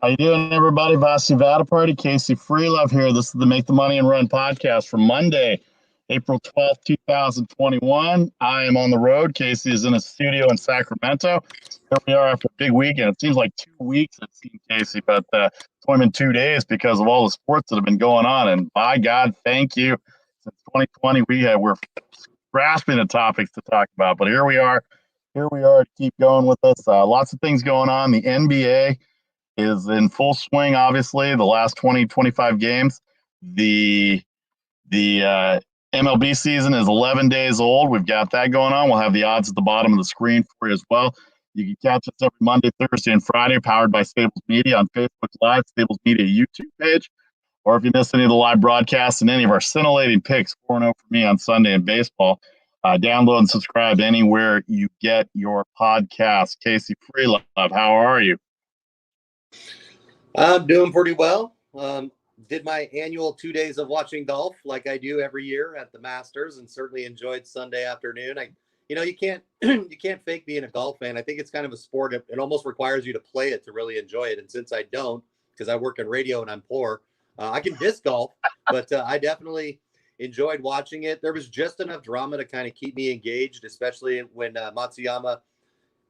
How you doing, everybody? Vasi Party, Casey Freelove here. This is the Make the Money and Run podcast for Monday, April 12th, 2021. I am on the road. Casey is in a studio in Sacramento. Here we are after a big weekend. It seems like 2 weeks it seemed, Casey, but it's only been 2 days because of all the sports that have been going on. And by God, thank you. Since 2020, we're grasping at topics to talk about. But here we are. Here we are to keep going with us. Lots of things going on. The NBA is in full swing, obviously, the last 20, 25 games. The MLB season is 11 days old. We've got that going on. We'll have the odds at the bottom of the screen for you as well. You can catch us every Monday, Thursday, and Friday, powered by Stables Media on Facebook Live, Stables Media YouTube page. Or if you miss any of the live broadcasts and any of our scintillating picks, 4-0 for me on Sunday in baseball, download and subscribe anywhere you get your podcast. Casey Freelove, how are you? I'm doing pretty well. Did my annual 2 days of watching golf like I do every year at the Masters, and certainly enjoyed Sunday afternoon. You can't you can't fake being a golf fan. I think it's kind of a sport. It almost requires you to play it to really enjoy it. And since I don't, because I work in radio and I'm poor, I can disc golf, but I definitely enjoyed watching it. There was just enough drama to kind of keep me engaged, especially when Matsuyama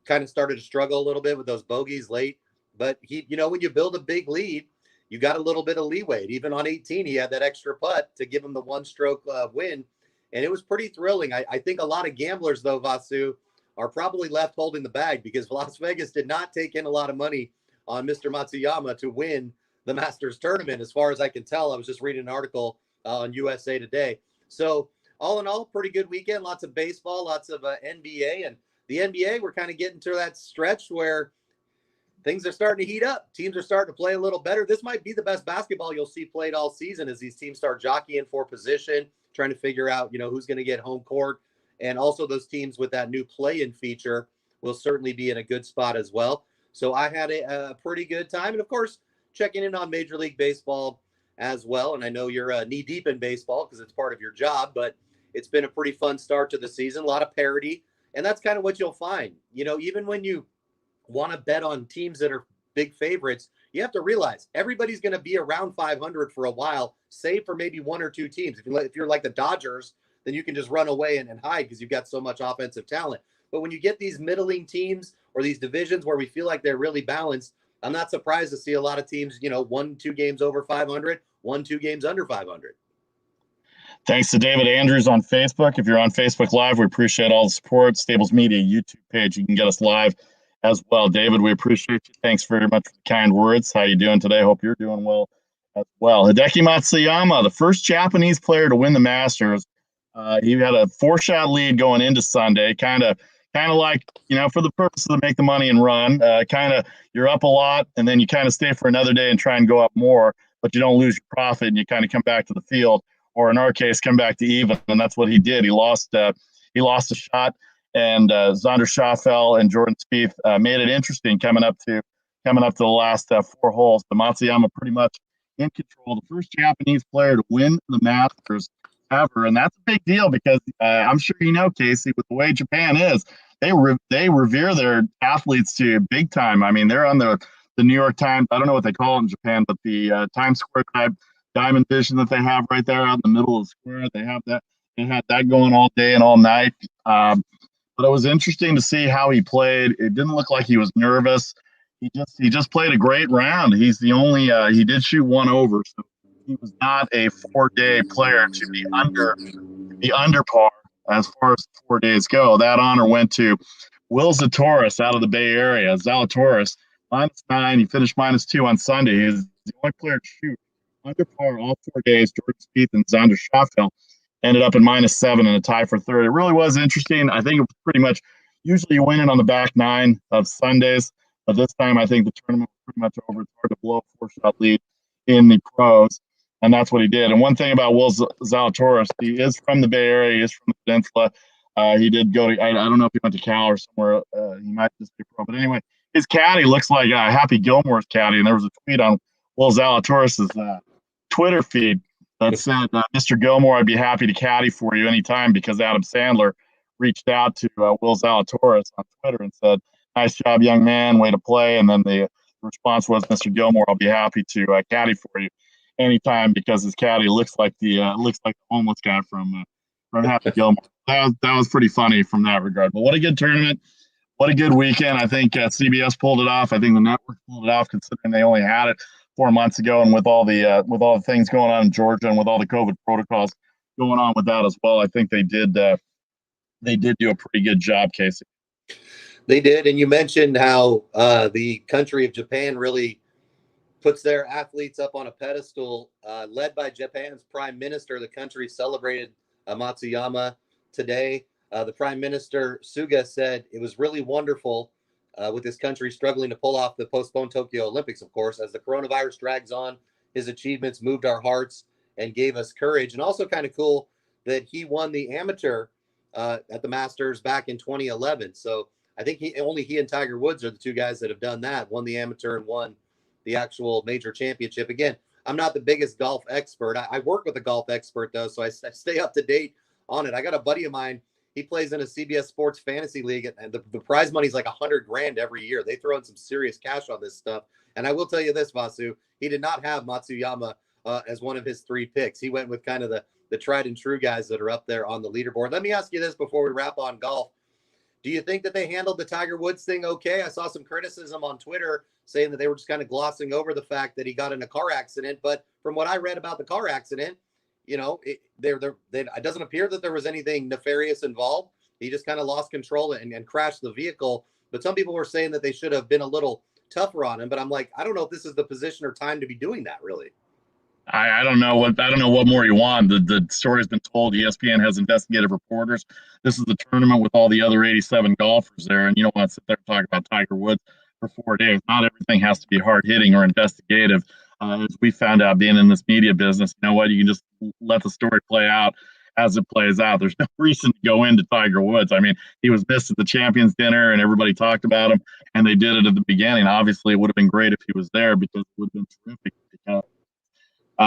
kind of started to struggle a little bit with those bogeys late. But when you build a big lead, you got a little bit of leeway. Even on 18, he had that extra putt to give him the one-stroke win, and it was pretty thrilling. I think a lot of gamblers, though, Vasu, are probably left holding the bag because Las Vegas did not take in a lot of money on Mr. Matsuyama to win the Masters tournament. As far as I can tell, I was just reading an article on USA Today. So all in all, pretty good weekend. Lots of baseball, lots of NBA, and the NBA. We're kind of getting to that stretch where things are starting to heat up. Teams are starting to play a little better. This might be the best basketball you'll see played all season as these teams start jockeying for position, trying to figure out, who's going to get home court. And also those teams with that new play-in feature will certainly be in a good spot as well. So I had a pretty good time. And, of course, checking in on Major League Baseball as well. And I know you're knee-deep in baseball because it's part of your job, but it's been a pretty fun start to the season, a lot of parity. And that's kind of what you'll find. Even when you want to bet on teams that are big favorites, you have to realize everybody's going to be around 500 for a while, save for maybe one or two teams. If you're like the Dodgers, then you can just run away and hide because you've got so much offensive talent. But when you get these middling teams or these divisions where we feel like they're really balanced, I'm not surprised to see a lot of teams, 1-2 games over 500, 1-2 games under 500. Thanks to David Andrews on Facebook. If you're on Facebook Live, we appreciate all the support. Stables Media YouTube page, you can get us live as well. David, we appreciate you. Thanks very much for the kind words. How you doing today? Hope you're doing well as well. Hideki Matsuyama, the first Japanese player to win the Masters. He had a 4-shot lead going into Sunday, kind of like, for the purpose of Make the Money and Run, you're up a lot and then you kind of stay for another day and try and go up more, but you don't lose your profit and you kind of come back to the field, or in our case, come back to even. And that's what he did. He lost a shot. And Xander Schauffele and Jordan Spieth made it interesting coming up to the last 4 holes. But Matsuyama pretty much in control, the first Japanese player to win the Masters ever, and that's a big deal because I'm sure Casey, with the way Japan is, they revere their athletes to big time. I mean, they're on the New York Times. I don't know what they call it in Japan, but the Times Square type diamond vision that they have right there out in the middle of the square. They have that. They had that going all day and all night. But it was interesting to see how he played. It didn't look like he was nervous. He just played a great round. He's the only he did shoot 1 over, so he was not a 4-day player to be under par as far as 4 days go. That honor went to Will Zalatoris out of the Bay Area. Zalatoris -9. He finished -2 on Sunday. He's the only player to shoot under par all 4 days. Jordan Spieth and Xander Schauffele ended up in -7 and a tie for third. It really was interesting. I think it was pretty much, usually you win it on the back 9 of Sundays, but this time I think the tournament was pretty much over. It's hard to blow a 4-shot lead in the pros, and that's what he did. And one thing about Will Zalatoris, he is from the Bay Area. He is from the Peninsula. He did go to, I don't know if he went to Cal or somewhere. He might just be pro. But anyway, his caddy looks like Happy Gilmore's caddy, and there was a tweet on Will Zalatoris' Twitter feed that said, Mr. Gilmore, I'd be happy to caddy for you anytime, because Adam Sandler reached out to Will Zalatoris on Twitter and said, nice job, young man, way to play. And then the The response was, "Mr. Gilmore, I'll be happy to caddy for you anytime," because his caddy looks like the homeless guy from Happy Gilmore. That was pretty funny from that regard. But what a good tournament! What a good weekend! I think CBS pulled it off. I think the network pulled it off, considering they only had it 4 months ago, and with all the things going on in Georgia and with all the COVID protocols going on with that as well, I think they did do a pretty good job, Casey. They did, and you mentioned how the country of Japan really puts their athletes up on a pedestal. Led by Japan's prime minister, the country celebrated Matsuyama today. The prime minister, Suga, said it was really wonderful with this country struggling to pull off the postponed Tokyo Olympics, of course. As the coronavirus drags on, his achievements moved our hearts and gave us courage. And also kind of cool that he won the amateur at the Masters back in 2011. So I think only he and Tiger Woods are the two guys that have done that, won the amateur and won the actual major championship. Again, I'm not the biggest golf expert. I work with a golf expert, though, so I stay up to date on it. I got a buddy of mine. He plays in a CBS Sports Fantasy League, and the prize money is like $100,000 every year. They throw in some serious cash on this stuff. And I will tell you this, Vasu, he did not have Matsuyama as one of his 3 picks. He went with kind of the tried and true guys that are up there on the leaderboard. Let me ask you this before we wrap on golf. Do you think that they handled the Tiger Woods thing okay? I saw some criticism on Twitter saying that they were just kind of glossing over the fact that he got in a car accident. But from what I read about the car accident, you know, it doesn't appear that there was anything nefarious involved. He just kind of lost control and crashed the vehicle. But some people were saying that they should have been a little tougher on him. But I'm like, I don't know if this is the position or time to be doing that, really. I don't know what more you want. The story's been told. ESPN has investigative reporters. This is the tournament with all the other 87 golfers there, and you don't want to sit there and talk about Tiger Woods for 4 days. Not everything has to be hard hitting or investigative. As we found out being in this media business, you know what? You can just let the story play out as it plays out. There's no reason to go into Tiger Woods. I mean, he was missed at the Champions Dinner, and everybody talked about him, and they did it at the beginning. Obviously, it would have been great if he was there because it would have been terrific.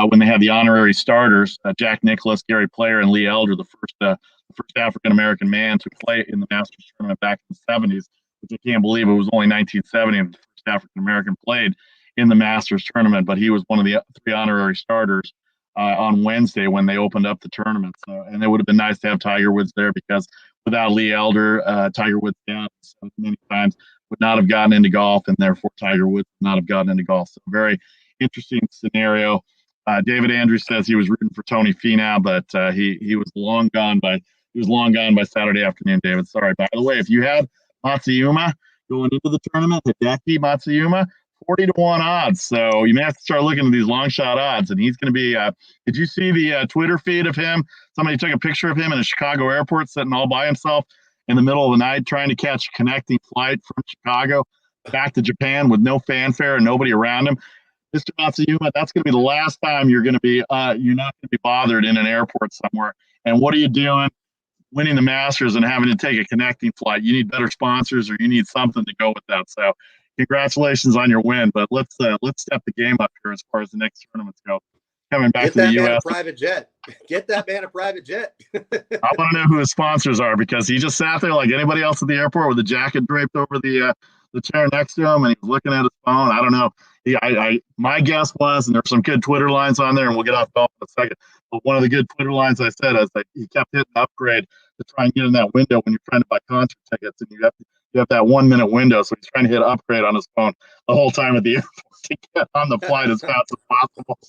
When they had the honorary starters, Jack Nicklaus, Gary Player, and Lee Elder, the first African-American man to play in the Masters tournament back in the 70s, which I can't believe it was only 1970 and the first African-American played in the Masters tournament, but he was one of the 3 honorary starters on Wednesday when they opened up the tournament. So, and it would have been nice to have Tiger Woods there because without Lee Elder, Tiger Woods down many times would not have gotten into golf, and therefore Tiger Woods would not have gotten into golf. So very interesting scenario. David Andrews says he was rooting for Tony Finau, but he was long gone by Saturday afternoon. David, sorry. By the way, if you had Matsuyama going into the tournament, Hideki Matsuyama, 40-1 odds. So you may have to start looking at these long shot odds. And he's going to be. Did you see the Twitter feed of him? Somebody took a picture of him in a Chicago airport, sitting all by himself in the middle of the night, trying to catch a connecting flight from Chicago back to Japan with no fanfare and nobody around him. Mr. Matsuyama, that's going to be the last time you're not going to be bothered in an airport somewhere. And what are you doing winning the Masters and having to take a connecting flight? You need better sponsors or you need something to go with that. So congratulations on your win, but let's step the game up here as far as the next tournaments go. Coming back to the U.S. Private jet. Get that man a private jet. I want to know who his sponsors are because he just sat there like anybody else at the airport with a jacket draped over the chair next to him, and he was looking at his phone. I don't know. My guess was, and there's some good Twitter lines on there, and we'll get off golf in a second. But one of the good Twitter lines I said is that he kept hitting upgrade to try and get in that window when you're trying to buy concert tickets, and you have that 1 minute window. So he's trying to hit upgrade on his phone the whole time at the airport to get on the flight as fast as possible.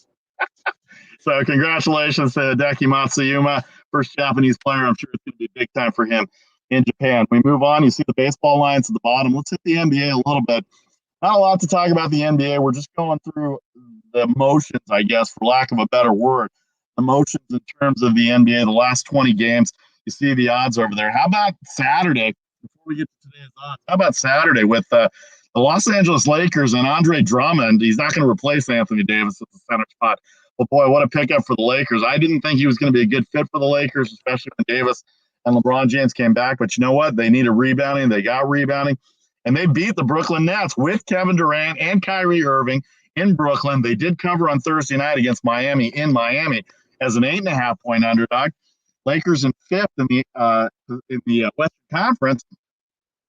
So congratulations to Hideki Matsuyama, first Japanese player. I'm sure it's going to be big time for him in Japan. We move on. You see the baseball lines at the bottom. Let's hit the NBA a little bit. Not a lot to talk about the NBA. We're just going through the motions, I guess, for lack of a better word. The motions in terms of the NBA, the last 20 games. You see the odds over there. How about Saturday? Before we get to today's odds, how about Saturday with the Los Angeles Lakers and Andre Drummond? He's not going to replace Anthony Davis at the center spot. But boy, what a pickup for the Lakers. I didn't think he was going to be a good fit for the Lakers, especially when Davis and LeBron James came back. But you know what? They needed rebounding. They got rebounding. And they beat the Brooklyn Nets with Kevin Durant and Kyrie Irving in Brooklyn. They did cover on Thursday night against Miami in Miami as an 8.5-point underdog. Lakers in fifth in the Western Conference.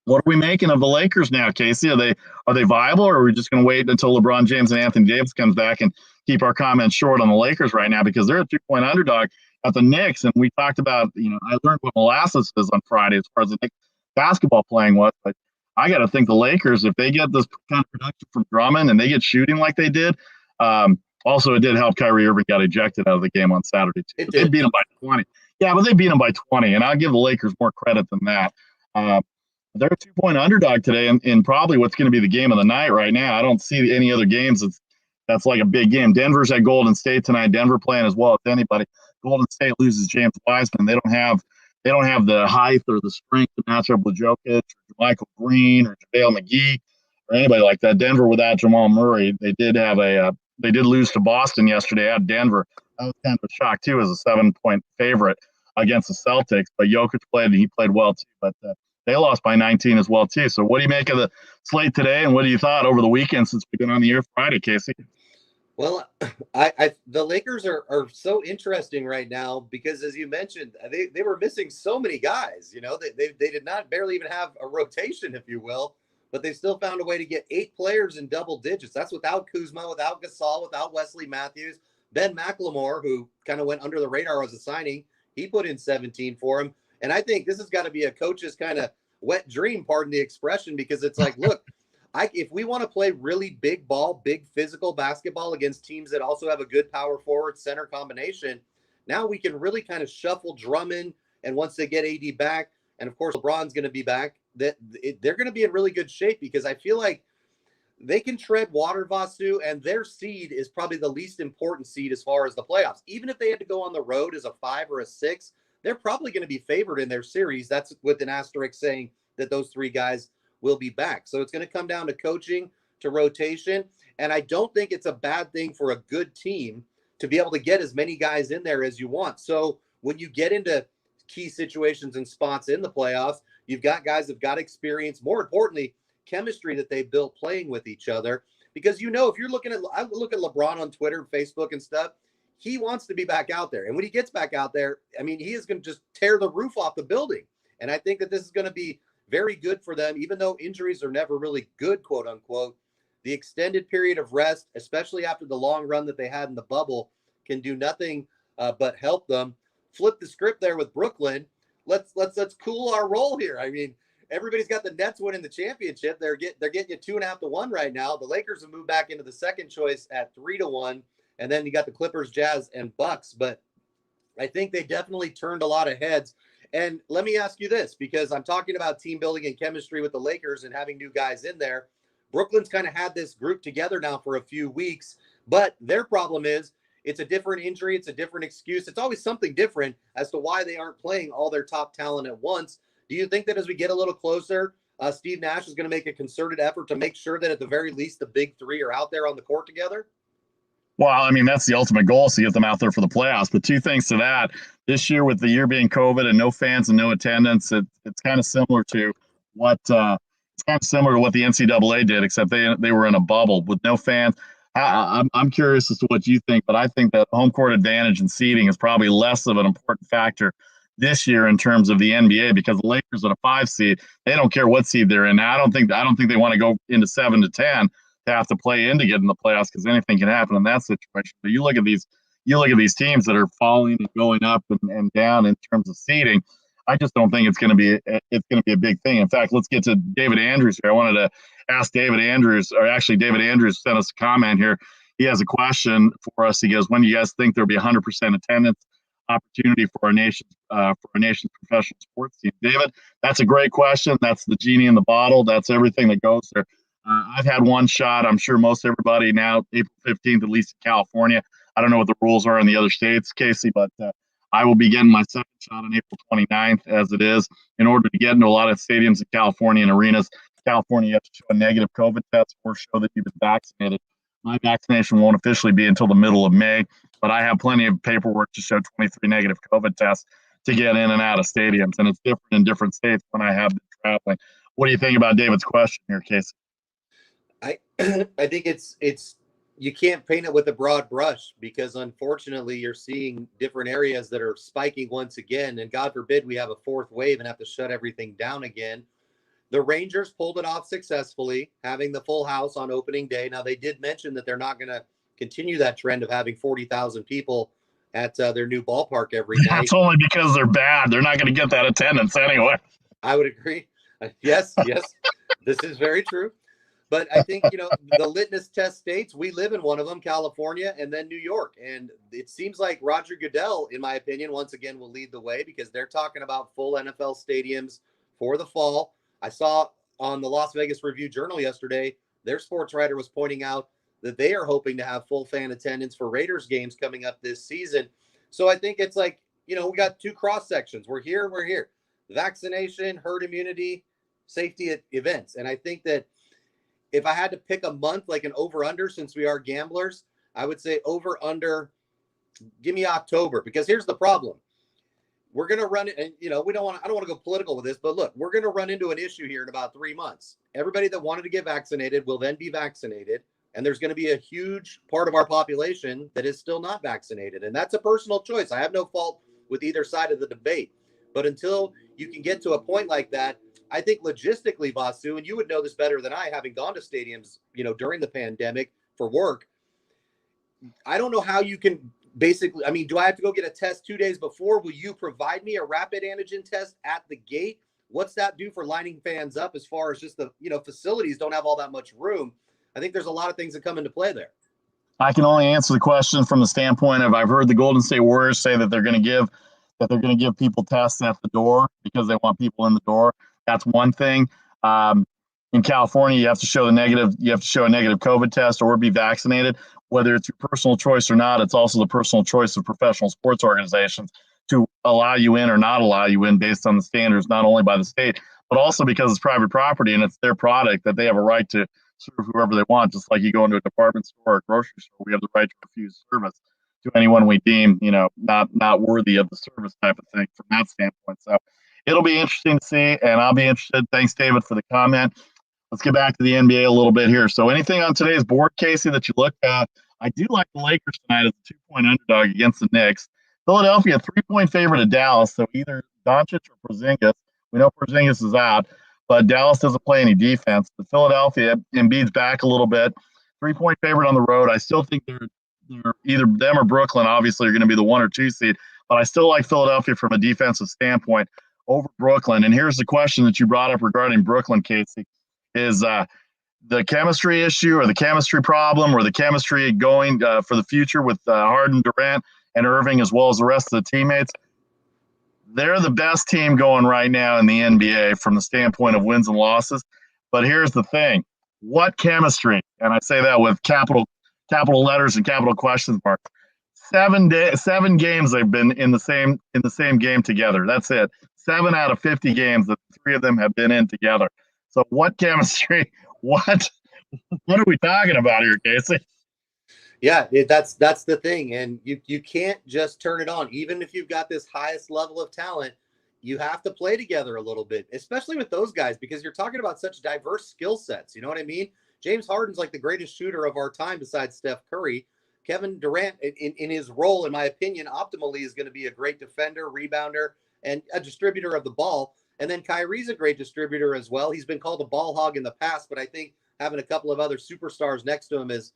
What are we making of the Lakers now, Casey? Are they viable, or are we just going to wait until LeBron James and Anthony Davis comes back and keep our comments short on the Lakers right now, because they're a 2-point underdog at the Knicks? And we talked about, I learned what molasses is on Friday as far as the Knicks basketball playing was, but I got to think the Lakers, if they get this kind of production from Drummond and they get shooting like they did, also it did help Kyrie Irving got ejected out of the game on Saturday too. They beat him by 20. Yeah, but they beat him by 20, and I'll give the Lakers more credit than that. They're a 2-point underdog today in probably what's going to be the game of the night right now. I don't see any other games that's like a big game. Denver's at Golden State tonight. Denver playing as well as anybody. Golden State loses James Wiseman. They don't have the height or the strength to match up with Jokic or Michael Green or JaVale McGee or anybody like that. Denver without Jamal Murray, they did lose to Boston yesterday at Denver. That was kind of a shock too, as a 7-point favorite against the Celtics. But Jokic played, and he played well too. But they lost by 19 as well too. So what do you make of the slate today, and what do you thought over the weekend since we've been on the air Friday, Casey? Well, the Lakers are so interesting right now because, as you mentioned, they were missing so many guys. They did not barely even have a rotation, if you will, but they still found a way to get 8 players in double digits. That's without Kuzma, without Gasol, without Wesley Matthews. Ben McLemore, who kind of went under the radar as a signing, he put in 17 for him. And I think this has got to be a coach's kind of wet dream, pardon the expression, because it's like, look, if we want to play really big ball, big physical basketball against teams that also have a good power forward center combination, now we can really kind of shuffle Drummond. And once they get AD back, and of course LeBron's going to be back, they're going to be in really good shape, because I feel like they can tread water, Vasu, and their seed is probably the least important seed as far as the playoffs. Even if they had to go on the road as a 5 or a 6, they're probably going to be favored in their series. That's with an asterisk saying that those 3 guys will be back. So it's going to come down to coaching, to rotation. And I don't think it's a bad thing for a good team to be able to get as many guys in there as you want. So when you get into key situations and spots in the playoffs, you've got guys that've got experience, more importantly, chemistry that they've built playing with each other. Because, if you're I look at LeBron on Twitter and Facebook and stuff, he wants to be back out there. And when he gets back out there, I mean, he is going to just tear the roof off the building. And I think that this is going to be very good for them, even though injuries are never really good, quote unquote. The extended period of rest, especially after the long run that they had in the bubble, can do nothing but help them. Flip the script there with Brooklyn. Let's cool our roll here. I mean, everybody's got the Nets winning the championship. They're getting you 2.5 to 1 right now. The Lakers have moved back into the second choice at 3 to 1, and then you got the Clippers, Jazz, and Bucks. But I think they definitely turned a lot of heads. And let me ask you this, because I'm talking about team building and chemistry with the Lakers and having new guys in there. Brooklyn's kind of had this group together now for a few weeks, but their problem is it's a different injury. It's a different excuse. It's always something different as to why they aren't playing all their top talent at once. Do you think that as we get a little closer, Steve Nash is going to make a concerted effort to make sure that at the very least the big 3 are out there on the court together? Well, I mean, that's the ultimate goal, is to get them out there for the playoffs. But 2 things to that. This year, with the year being COVID and no fans and no attendance, it's kind of similar to what the NCAA did, except they were in a bubble with no fans. I'm curious as to what you think, but I think that home court advantage and seeding is probably less of an important factor this year in terms of the NBA, because the Lakers at a 5 seed, they don't care what seed they're in. Now, I don't think they want to go into 7 to 10 to have to play in to get in the playoffs, because anything can happen in that situation. But you look at these teams that are falling and going up and down in terms of seeding. I just don't think it's going to be a big thing. In fact, let's get to David Andrews here. I wanted to ask David Andrews sent us a comment here. He has a question for us. He goes, when do you guys think there'll be 100% attendance opportunity for our nation's professional sports team? David, that's a great question. That's the genie in the bottle. That's everything that goes there. I've had one shot. I'm sure most everybody now, April 15th, at least in California. I don't know what the rules are in the other states, Casey, but I will be getting my second shot on April 29th, as it is. In order to get into a lot of stadiums in California and arenas, California, you have to show a negative COVID test or show that you've been vaccinated. My vaccination won't officially be until the middle of May, but I have plenty of paperwork to show 23 negative COVID tests to get in and out of stadiums, and it's different in different states when I have been traveling. What do you think about David's question here, Casey? I think it's you can't paint it with a broad brush, because unfortunately you're seeing different areas that are spiking once again, and God forbid we have a 4th wave and have to shut everything down again. The Rangers pulled it off successfully, having the full house on opening day. Now, they did mention that they're not going to continue that trend of having 40,000 people at their new ballpark every night. That's only because they're bad. They're not going to get that attendance anyway. I would agree. Yes, this is very true. But I think, the litmus test states, we live in one of them, California, and then New York. And it seems like Roger Goodell, in my opinion, once again, will lead the way because they're talking about full NFL stadiums for the fall. I saw on the Las Vegas Review-Journal yesterday, their sports writer was pointing out that they are hoping to have full fan attendance for Raiders games coming up this season. So I think it's like, we got two cross sections. We're here. Vaccination, herd immunity, safety events. And I think that if I had to pick a month, like an over-under, since we are gamblers, I would say over-under, give me October. Because here's the problem. We're going to run it, and, I don't want to go political with this, but look, we're going to run into an issue here in about 3 months. Everybody that wanted to get vaccinated will then be vaccinated, and there's going to be a huge part of our population that is still not vaccinated. And that's a personal choice. I have no fault with either side of the debate. But until you can get to a point like that, I think logistically, Vasu, and you would know this better than I, having gone to stadiums, during the pandemic for work, I don't know how you can basically, do I have to go get a test 2 days before? Will you provide me a rapid antigen test at the gate? What's that do for lining fans up as far as just the, facilities don't have all that much room? I think there's a lot of things that come into play there. I can only answer the question from the standpoint of I've heard the Golden State Warriors say that they're going to give people tests at the door because they want people in the door. That's one thing. In California, you have to show a negative COVID test or be vaccinated. Whether it's your personal choice or not, it's also the personal choice of professional sports organizations to allow you in or not allow you in based on the standards, not only by the state, but also because it's private property and it's their product that they have a right to serve whoever they want. Just like you go into a department store or a grocery store, we have the right to refuse service to anyone we deem, not worthy of the service type of thing from that standpoint. So it'll be interesting to see, and I'll be interested. Thanks, David, for the comment. Let's get back to the NBA a little bit here. So anything on today's board, Casey, that you looked at? I do like the Lakers tonight as a 2-point underdog against the Knicks. Philadelphia, 3-point favorite of Dallas, so either Doncic or Porzingis. We know Porzingis is out, but Dallas doesn't play any defense. But Philadelphia, Embiid's back a little bit. 3-point favorite on the road. I still think they're either them or Brooklyn, obviously, are going to be the 1 or 2 seed. But I still like Philadelphia from a defensive standpoint over Brooklyn. And here's the question that you brought up regarding Brooklyn, Casey, is the chemistry issue or the chemistry problem or the chemistry going for the future with Harden, Durant, and Irving, as well as the rest of the teammates. They're the best team going right now in the NBA from the standpoint of wins and losses. But here's the thing. What chemistry? And I say that with capital letters and capital question marks. 7 games they've been in the same game together. That's it. 7 out of 50 games that the 3 of them have been in together. So what chemistry? What are we talking about here, Casey? Yeah, that's the thing. And you can't just turn it on. Even if you've got this highest level of talent, you have to play together a little bit, especially with those guys, because you're talking about such diverse skill sets. You know what I mean? James Harden's like the greatest shooter of our time besides Steph Curry. Kevin Durant, in his role, in my opinion, optimally is going to be a great defender, rebounder, and a distributor of the ball. And then Kyrie's a great distributor as well. He's been called a ball hog in the past, but I think having a couple of other superstars next to him has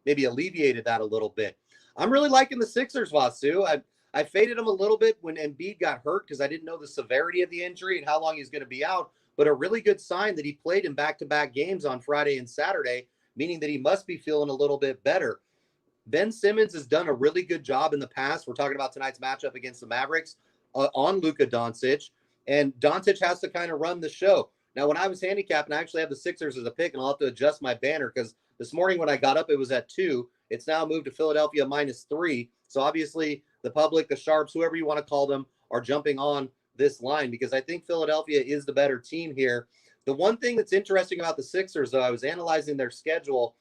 maybe alleviated that a little bit. I'm really liking the Sixers, Vasu. I faded him a little bit when Embiid got hurt because I didn't know the severity of the injury and how long he's going to be out. But a really good sign that he played in back-to-back games on Friday and Saturday, meaning that he must be feeling a little bit better. Ben Simmons has done a really good job in the past. We're talking about tonight's matchup against the Mavericks on Luka Doncic. And Doncic has to kind of run the show. Now, when I was handicapping, I actually have the Sixers as a pick, and I'll have to adjust my banner because this morning when I got up, it was at 2. It's now moved to Philadelphia -3. So obviously the public, the sharps, whoever you want to call them, are jumping on this line because I think Philadelphia is the better team here. The one thing that's interesting about the Sixers, though, I was analyzing their schedule.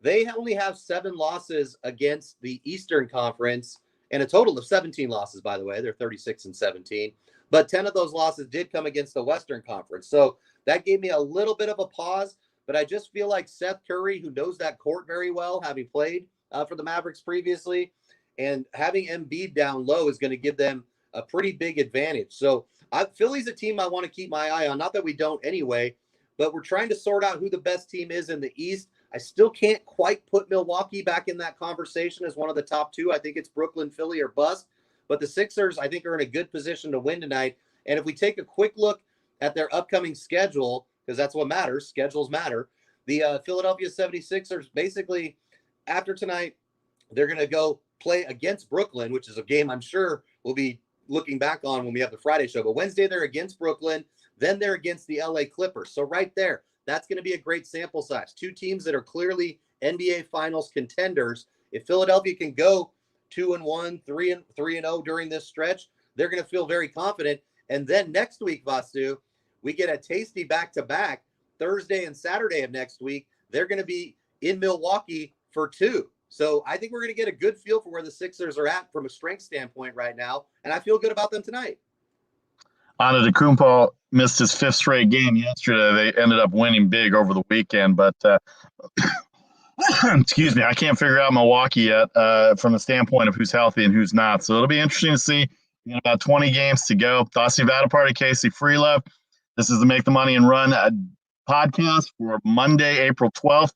They only have 7 losses against the Eastern Conference and a total of 17 losses, by the way. They're 36-17. But 10 of those losses did come against the Western Conference. So that gave me a little bit of a pause. But I just feel like Seth Curry, who knows that court very well, having played for the Mavericks previously, and having Embiid down low is going to give them a pretty big advantage. So Philly's a team I want to keep my eye on. Not that we don't anyway, but we're trying to sort out who the best team is in the East. I still can't quite put Milwaukee back in that conversation as one of the top two. I think it's Brooklyn, Philly, or bust. But the Sixers, I think, are in a good position to win tonight. And if we take a quick look at their upcoming schedule, because that's what matters, schedules matter, the Philadelphia 76ers, basically, after tonight, they're going to go play against Brooklyn, which is a game I'm sure we'll be looking back on when we have the Friday show. But Wednesday, they're against Brooklyn. Then they're against the LA Clippers. So right there, that's going to be a great sample size. Two teams that are clearly NBA Finals contenders. If Philadelphia can go 2-1, 3-0 during this stretch, they're going to feel very confident. And then next week, Vastu, we get a tasty back-to-back Thursday and Saturday of next week. They're going to be in Milwaukee for 2. So I think we're going to get a good feel for where the Sixers are at from a strength standpoint right now. And I feel good about them tonight. Antetokounmpo missed his 5th straight game yesterday. They ended up winning big over the weekend, but excuse me, I can't figure out Milwaukee yet from the standpoint of who's healthy and who's not. So it'll be interesting to see. About 20 games to go. Thoughts you've had a party, Casey Freelove. This is the Make the Money and Run podcast for Monday, April 12th,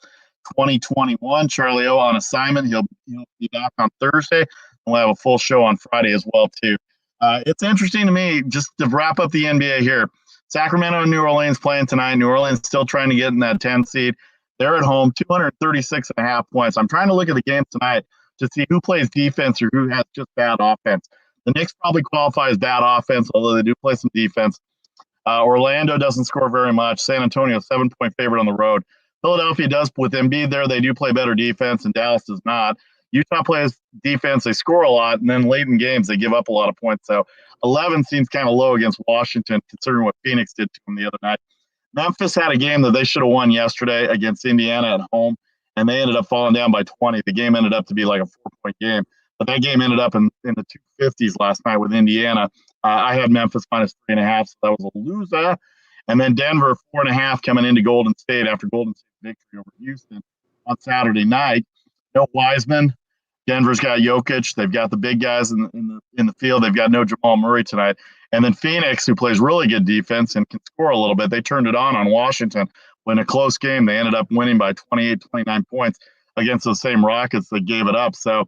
2021. Charlie O on assignment. He'll be back on Thursday. We'll have a full show on Friday as well, too. It's interesting to me, just to wrap up the NBA here. Sacramento and New Orleans playing tonight. New Orleans still trying to get in that 10 seed. They're at home, 236.5 points. I'm trying to look at the game tonight to see who plays defense or who has just bad offense. The Knicks probably qualify as bad offense, although they do play some defense. Orlando doesn't score very much. San Antonio, 7-point favorite on the road. Philadelphia does, with Embiid there, they do play better defense, and Dallas does not. Utah plays defense, they score a lot, and then late in games, they give up a lot of points. So 11 seems kind of low against Washington, considering what Phoenix did to them the other night. Memphis had a game that they should have won yesterday against Indiana at home, and they ended up falling down by 20. The game ended up to be like a 4-point game. But that game ended up in the 250s last night with Indiana. I had Memphis minus 3.5, so that was a loser. And then Denver 4.5 coming into Golden State after Golden State's victory over Houston on Saturday night. No Wiseman. Denver's got Jokic. They've got the big guys in the field. They've got no Jamal Murray tonight. And then Phoenix, who plays really good defense and can score a little bit, they turned it on Washington. When a close game, they ended up winning by 28, 29 points against those same Rockets that gave it up. So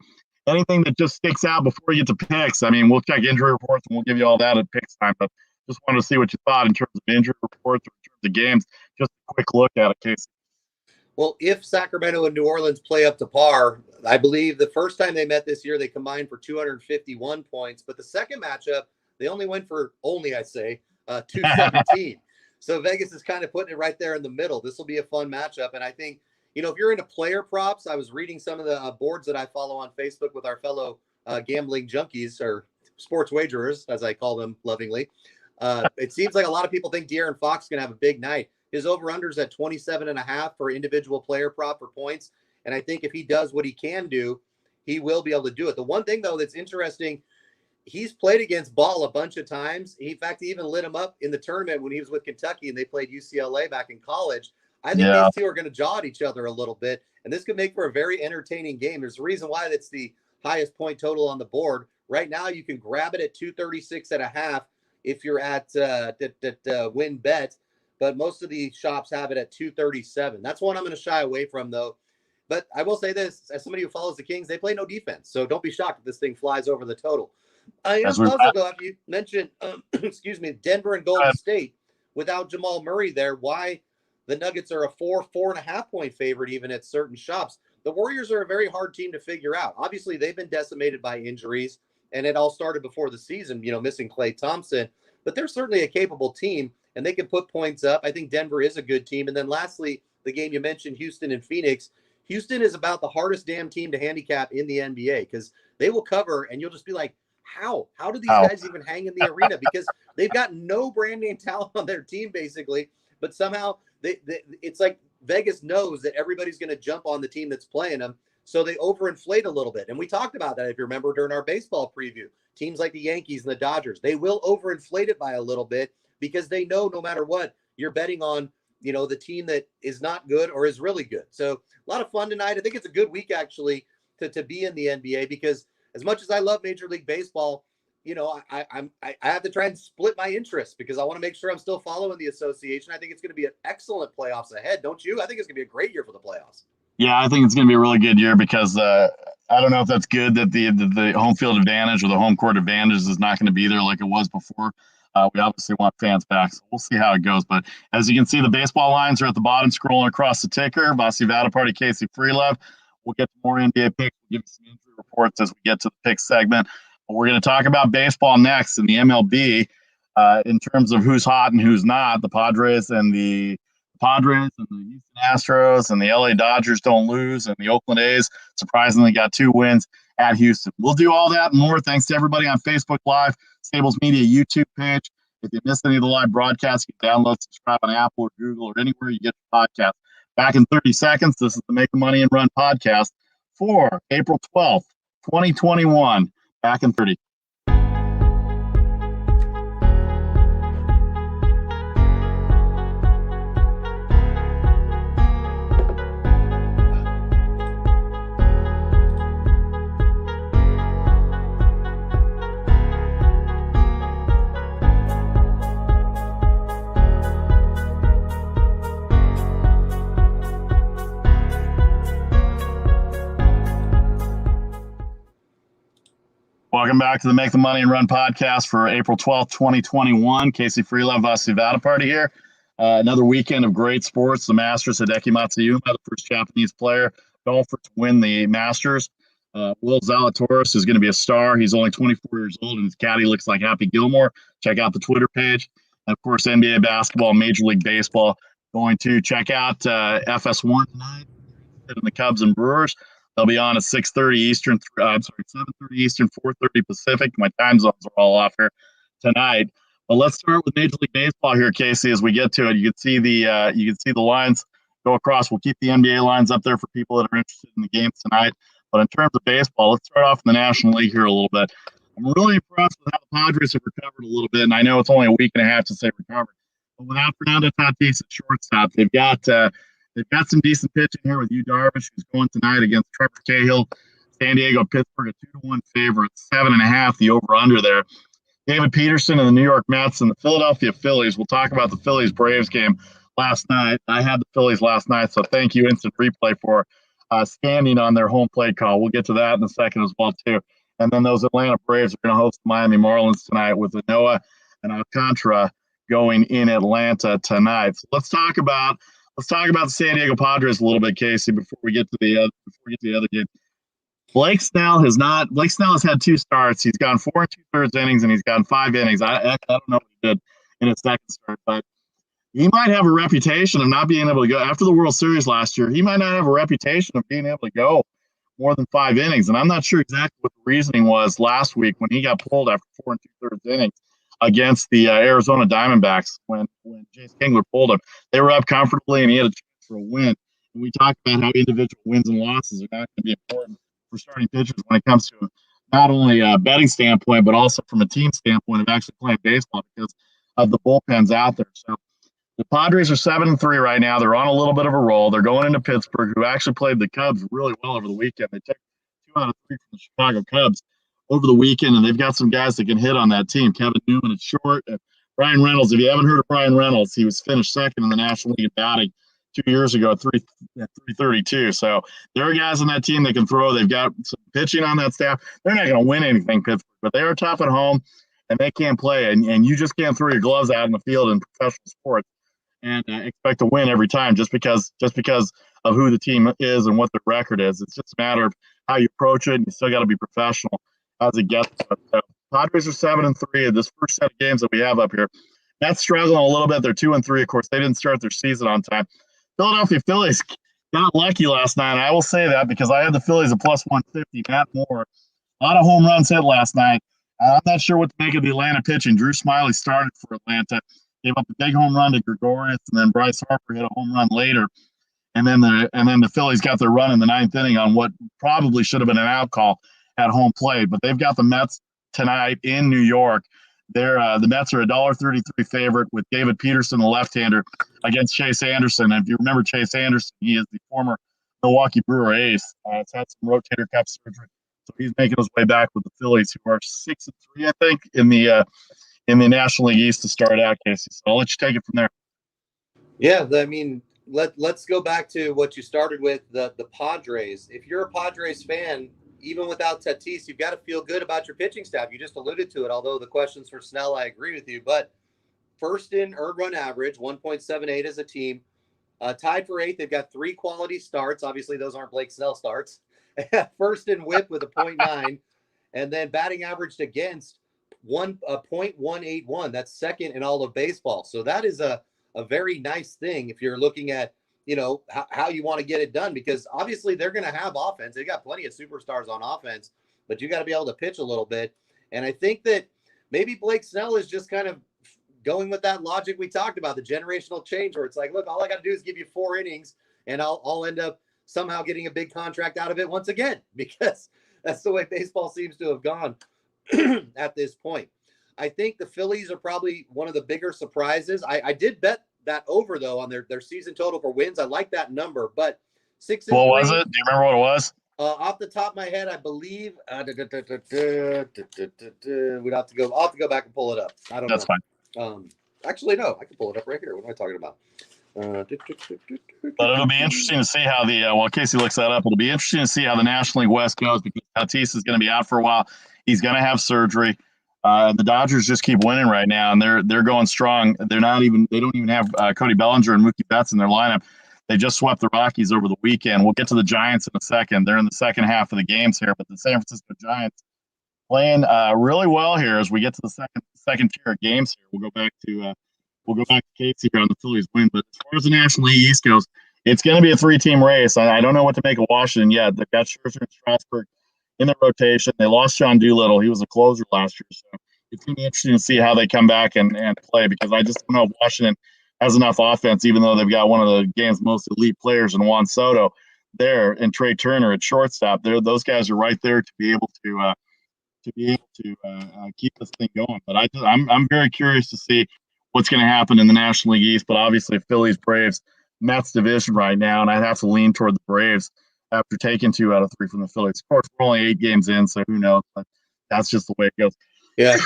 anything that just sticks out before we get to picks, I mean, we'll check injury reports and we'll give you all that at picks time, but just wanted to see what you thought in terms of injury reports or in terms of games. Just a quick look at it, Casey. Well, if Sacramento and New Orleans play up to par, I believe the first time they met this year, they combined for 251 points, but the second matchup, they only went for 217. So Vegas is kind of putting it right there in the middle. This will be a fun matchup, and I think, if you're into player props, I was reading some of the boards that I follow on Facebook with our fellow gambling junkies or sports wagerers, as I call them lovingly. It seems like a lot of people think De'Aaron Fox is going to have a big night. His over-under's at 27.5 for individual player prop for points. And I think if he does what he can do, he will be able to do it. The one thing, though, that's interesting, he's played against Ball a bunch of times. In fact, he even lit him up in the tournament when he was with Kentucky and they played UCLA back in college. I think these two are going to jaw at each other a little bit, and this could make for a very entertaining game. There's a reason why that's the highest point total on the board. Right now, you can grab it at 236.5 if you're at win bet, but most of the shops have it at 237. That's one I'm going to shy away from, though. But I will say this, as somebody who follows the Kings, they play no defense, so don't be shocked if this thing flies over the total. I am puzzled, though, if you mentioned, Denver and Golden State, without Jamal Murray there, why the Nuggets are a 4.5 point favorite even at certain shops. The Warriors are a very hard team to figure out. Obviously, they've been decimated by injuries, and it all started before the season, missing Klay Thompson. But they're certainly a capable team, and they can put points up. I think Denver is a good team. And then lastly, the game you mentioned, Houston and Phoenix. Houston is about the hardest damn team to handicap in the NBA because they will cover, and you'll just be like, how? How do these guys even hang in the arena? Because they've got no brand name talent on their team, basically, but somehow it's like Vegas knows that everybody's going to jump on the team that's playing them, so they overinflate a little bit. And we talked about that, if you remember, during our baseball preview. Teams like the Yankees and the Dodgers, they will overinflate it by a little bit because they know no matter what, you're betting on, the team that is not good or is really good. So a lot of fun tonight. I think it's a good week, actually, to be in the NBA because as much as I love Major League Baseball, I have to try and split my interest because I want to make sure I'm still following the association. I think it's going to be an excellent playoffs ahead, don't you? I think it's going to be a great year for the playoffs. Yeah, I think it's going to be a really good year because I don't know if that's good that the home field advantage or the home court advantage is not going to be there like it was before. We obviously want fans back, so we'll see how it goes. But as you can see, the baseball lines are at the bottom, scrolling across the ticker. Vasi Vadaparty, Casey Freelove. We'll get to more NBA picks. We'll give you some injury reports as we get to the pick segment. But we're going to talk about baseball next in the MLB in terms of who's hot and who's not. The Padres and the Houston Astros and the LA Dodgers don't lose, and the Oakland A's surprisingly got 2 wins at Houston. We'll do all that and more. Thanks to everybody on Facebook Live, Stables Media YouTube page. If you missed any of the live broadcasts, you can download, subscribe on Apple or Google or anywhere you get your podcast. Back in 30 seconds, this is the Make the Money and Run podcast for April 12th, 2021. Back in 30. Welcome back to the Make the Money and Run podcast for April 12th, 2021. Casey Freelove, Vasi Vadaparty here. Another weekend of great sports. The Masters, Hideki Matsuyama, the first Japanese player, golfer to win the Masters. Will Zalatoris is going to be a star. He's only 24 years old, and his caddy looks like Happy Gilmore. Check out the Twitter page. And, of course, NBA basketball, Major League Baseball. Going to check out FS1 tonight in the Cubs and Brewers. They'll be on at 6:30 Eastern. 7:30 Eastern, 4:30 Pacific. My time zones are all off here tonight. But let's start with Major League Baseball here, Casey. As we get to it, you can see the lines go across. We'll keep the NBA lines up there for people that are interested in the games tonight. But in terms of baseball, let's start off in the National League here a little bit. I'm really impressed with how the Padres have recovered a little bit, and I know it's only a week and a half since they recovered. But without Fernando Tatis at shortstop, they've got some decent pitching here with Yu Darvish, who's going tonight against Trevor Cahill. San Diego, Pittsburgh, a 2-1 favorite, 7.5 the over/under there. David Peterson and the New York Mets and the Philadelphia Phillies. We'll talk about the Phillies-Braves game last night. I had the Phillies last night, so thank you, Instant Replay, for standing on their home plate call. We'll get to that in a second as well, too. And then those Atlanta Braves are going to host the Miami Marlins tonight with Noah and Alcantara going in Atlanta tonight. So let's talk about the San Diego Padres a little bit, Casey, before we get to the other game. Blake Snell has had 2 starts. He's gone 4 2/3 innings, and he's gone 5 innings. I don't know what he did in his second start, but he might have a reputation of not being able to go after the World Series last year. He might not have a reputation of being able to go more than 5 innings, and I'm not sure exactly what the reasoning was last week when he got pulled after 4 2/3 innings against the Arizona Diamondbacks when Jace Kingler pulled him. They were up comfortably, and he had a chance for a win. And we talked about how individual wins and losses are not going to be important for starting pitchers when it comes to not only a betting standpoint, but also from a team standpoint of actually playing baseball because of the bullpens out there. So the Padres are 7-3 right now. They're on a little bit of a roll. They're going into Pittsburgh, who actually played the Cubs really well over the weekend. They took 2 out of 3 from the Chicago Cubs over the weekend, and they've got some guys that can hit on that team. Kevin Newman at short, and Brian Reynolds. If you haven't heard of Brian Reynolds, he was finished second in the National League in batting 2 years ago at 332. So there are guys on that team that can throw. They've got some pitching on that staff. They're not going to win anything, Pittsburgh, but they are tough at home, and they can't play. And you just can't throw your gloves out in the field in professional sports and expect to win every time just because of who the team is and what their record is. It's just a matter of how you approach it, and you still got to be professional as it gets. So Padres are 7-3 in this first set of games that we have up here. That's struggling a little bit. They're 2-3. Of course, they didn't start their season on time. Philadelphia Phillies got lucky last night. I will say that because I had the Phillies at plus 150. Matt Moore, a lot of home runs hit last night. I'm not sure what to make of the Atlanta pitching. Drew Smiley started for Atlanta, gave up a big home run to Gregorius, and then Bryce Harper hit a home run later. And then the Phillies got their run in the 9th inning on what probably should have been an out call at home plate. But they've got the Mets tonight in New York. The Mets are a $1.33 favorite with David Peterson, the left-hander, against Chase Anderson. And if you remember Chase Anderson, he is the former Milwaukee Brewer ace. He's had some rotator cuff surgery So he's making his way back with the Phillies, who are 6-3, I think, in the National League East to start out, Casey. So I'll let you take it from there. Yeah, I mean, let's go back to what you started with, the Padres. If you're a Padres fan, even without Tatis, you've got to feel good about your pitching staff. You just alluded to it, although the questions for Snell, I agree with you. But first in earned run average, 1.78 as a team. Tied for 8th, they've got 3 quality starts. Obviously, those aren't Blake Snell starts. First in WHIP with a 0.9, and then batting averaged against 0.181. That's second in all of baseball. So that is a very nice thing if you're looking at, how you want to get it done, because obviously they're going to have offense. They got plenty of superstars on offense, but you got to be able to pitch a little bit. And I think that maybe Blake Snell is just kind of going with that logic we talked about, the generational change, where it's like, look, all I got to do is give you 4 innings and I'll end up somehow getting a big contract out of it once again, because that's the way baseball seems to have gone at this point. I think the Phillies are probably one of the bigger surprises. I did bet that over, though, on their season total for wins. I like that number, but 6-3. What was it? Do you remember what it was? Off the top of my head, I believe we'd have to go. I'll have to go back and pull it up. I don't know. That's fine. Actually, no, I can pull it up right here. What am I talking about? But it'll be interesting to see how while Casey looks that up, it'll be interesting to see how the National League West goes, because Tatis is going to be out for a while. He's going to have surgery. The Dodgers just keep winning right now, and they're going strong. They don't even have Cody Bellinger and Mookie Betts in their lineup. They just swept the Rockies over the weekend. We'll get to the Giants in a second. They're in the second half of the games here, but the San Francisco Giants playing really well here as we get to the second tier of games here. We'll go back to Casey here on the Phillies win. But as far as the National League East goes, it's going to be a 3-team race. I don't know what to make of Washington yet. They've got Scherzer and Strasburg in the rotation. They lost John Doolittle. He was a closer last year. So it's going to be interesting to see how they come back and play, because I just don't know if Washington has enough offense, even though they've got one of the game's most elite players in Juan Soto there and Trey Turner at shortstop. Those guys are right there to be able to keep this thing going. But I'm very curious to see what's going to happen in the National League East. But obviously, Phillies, Braves, Mets division right now, and I'd have to lean toward the Braves after taking 2 out of 3 from the Phillies. Of course, we're only 8 games in, so who knows? But that's just the way it goes. Yeah.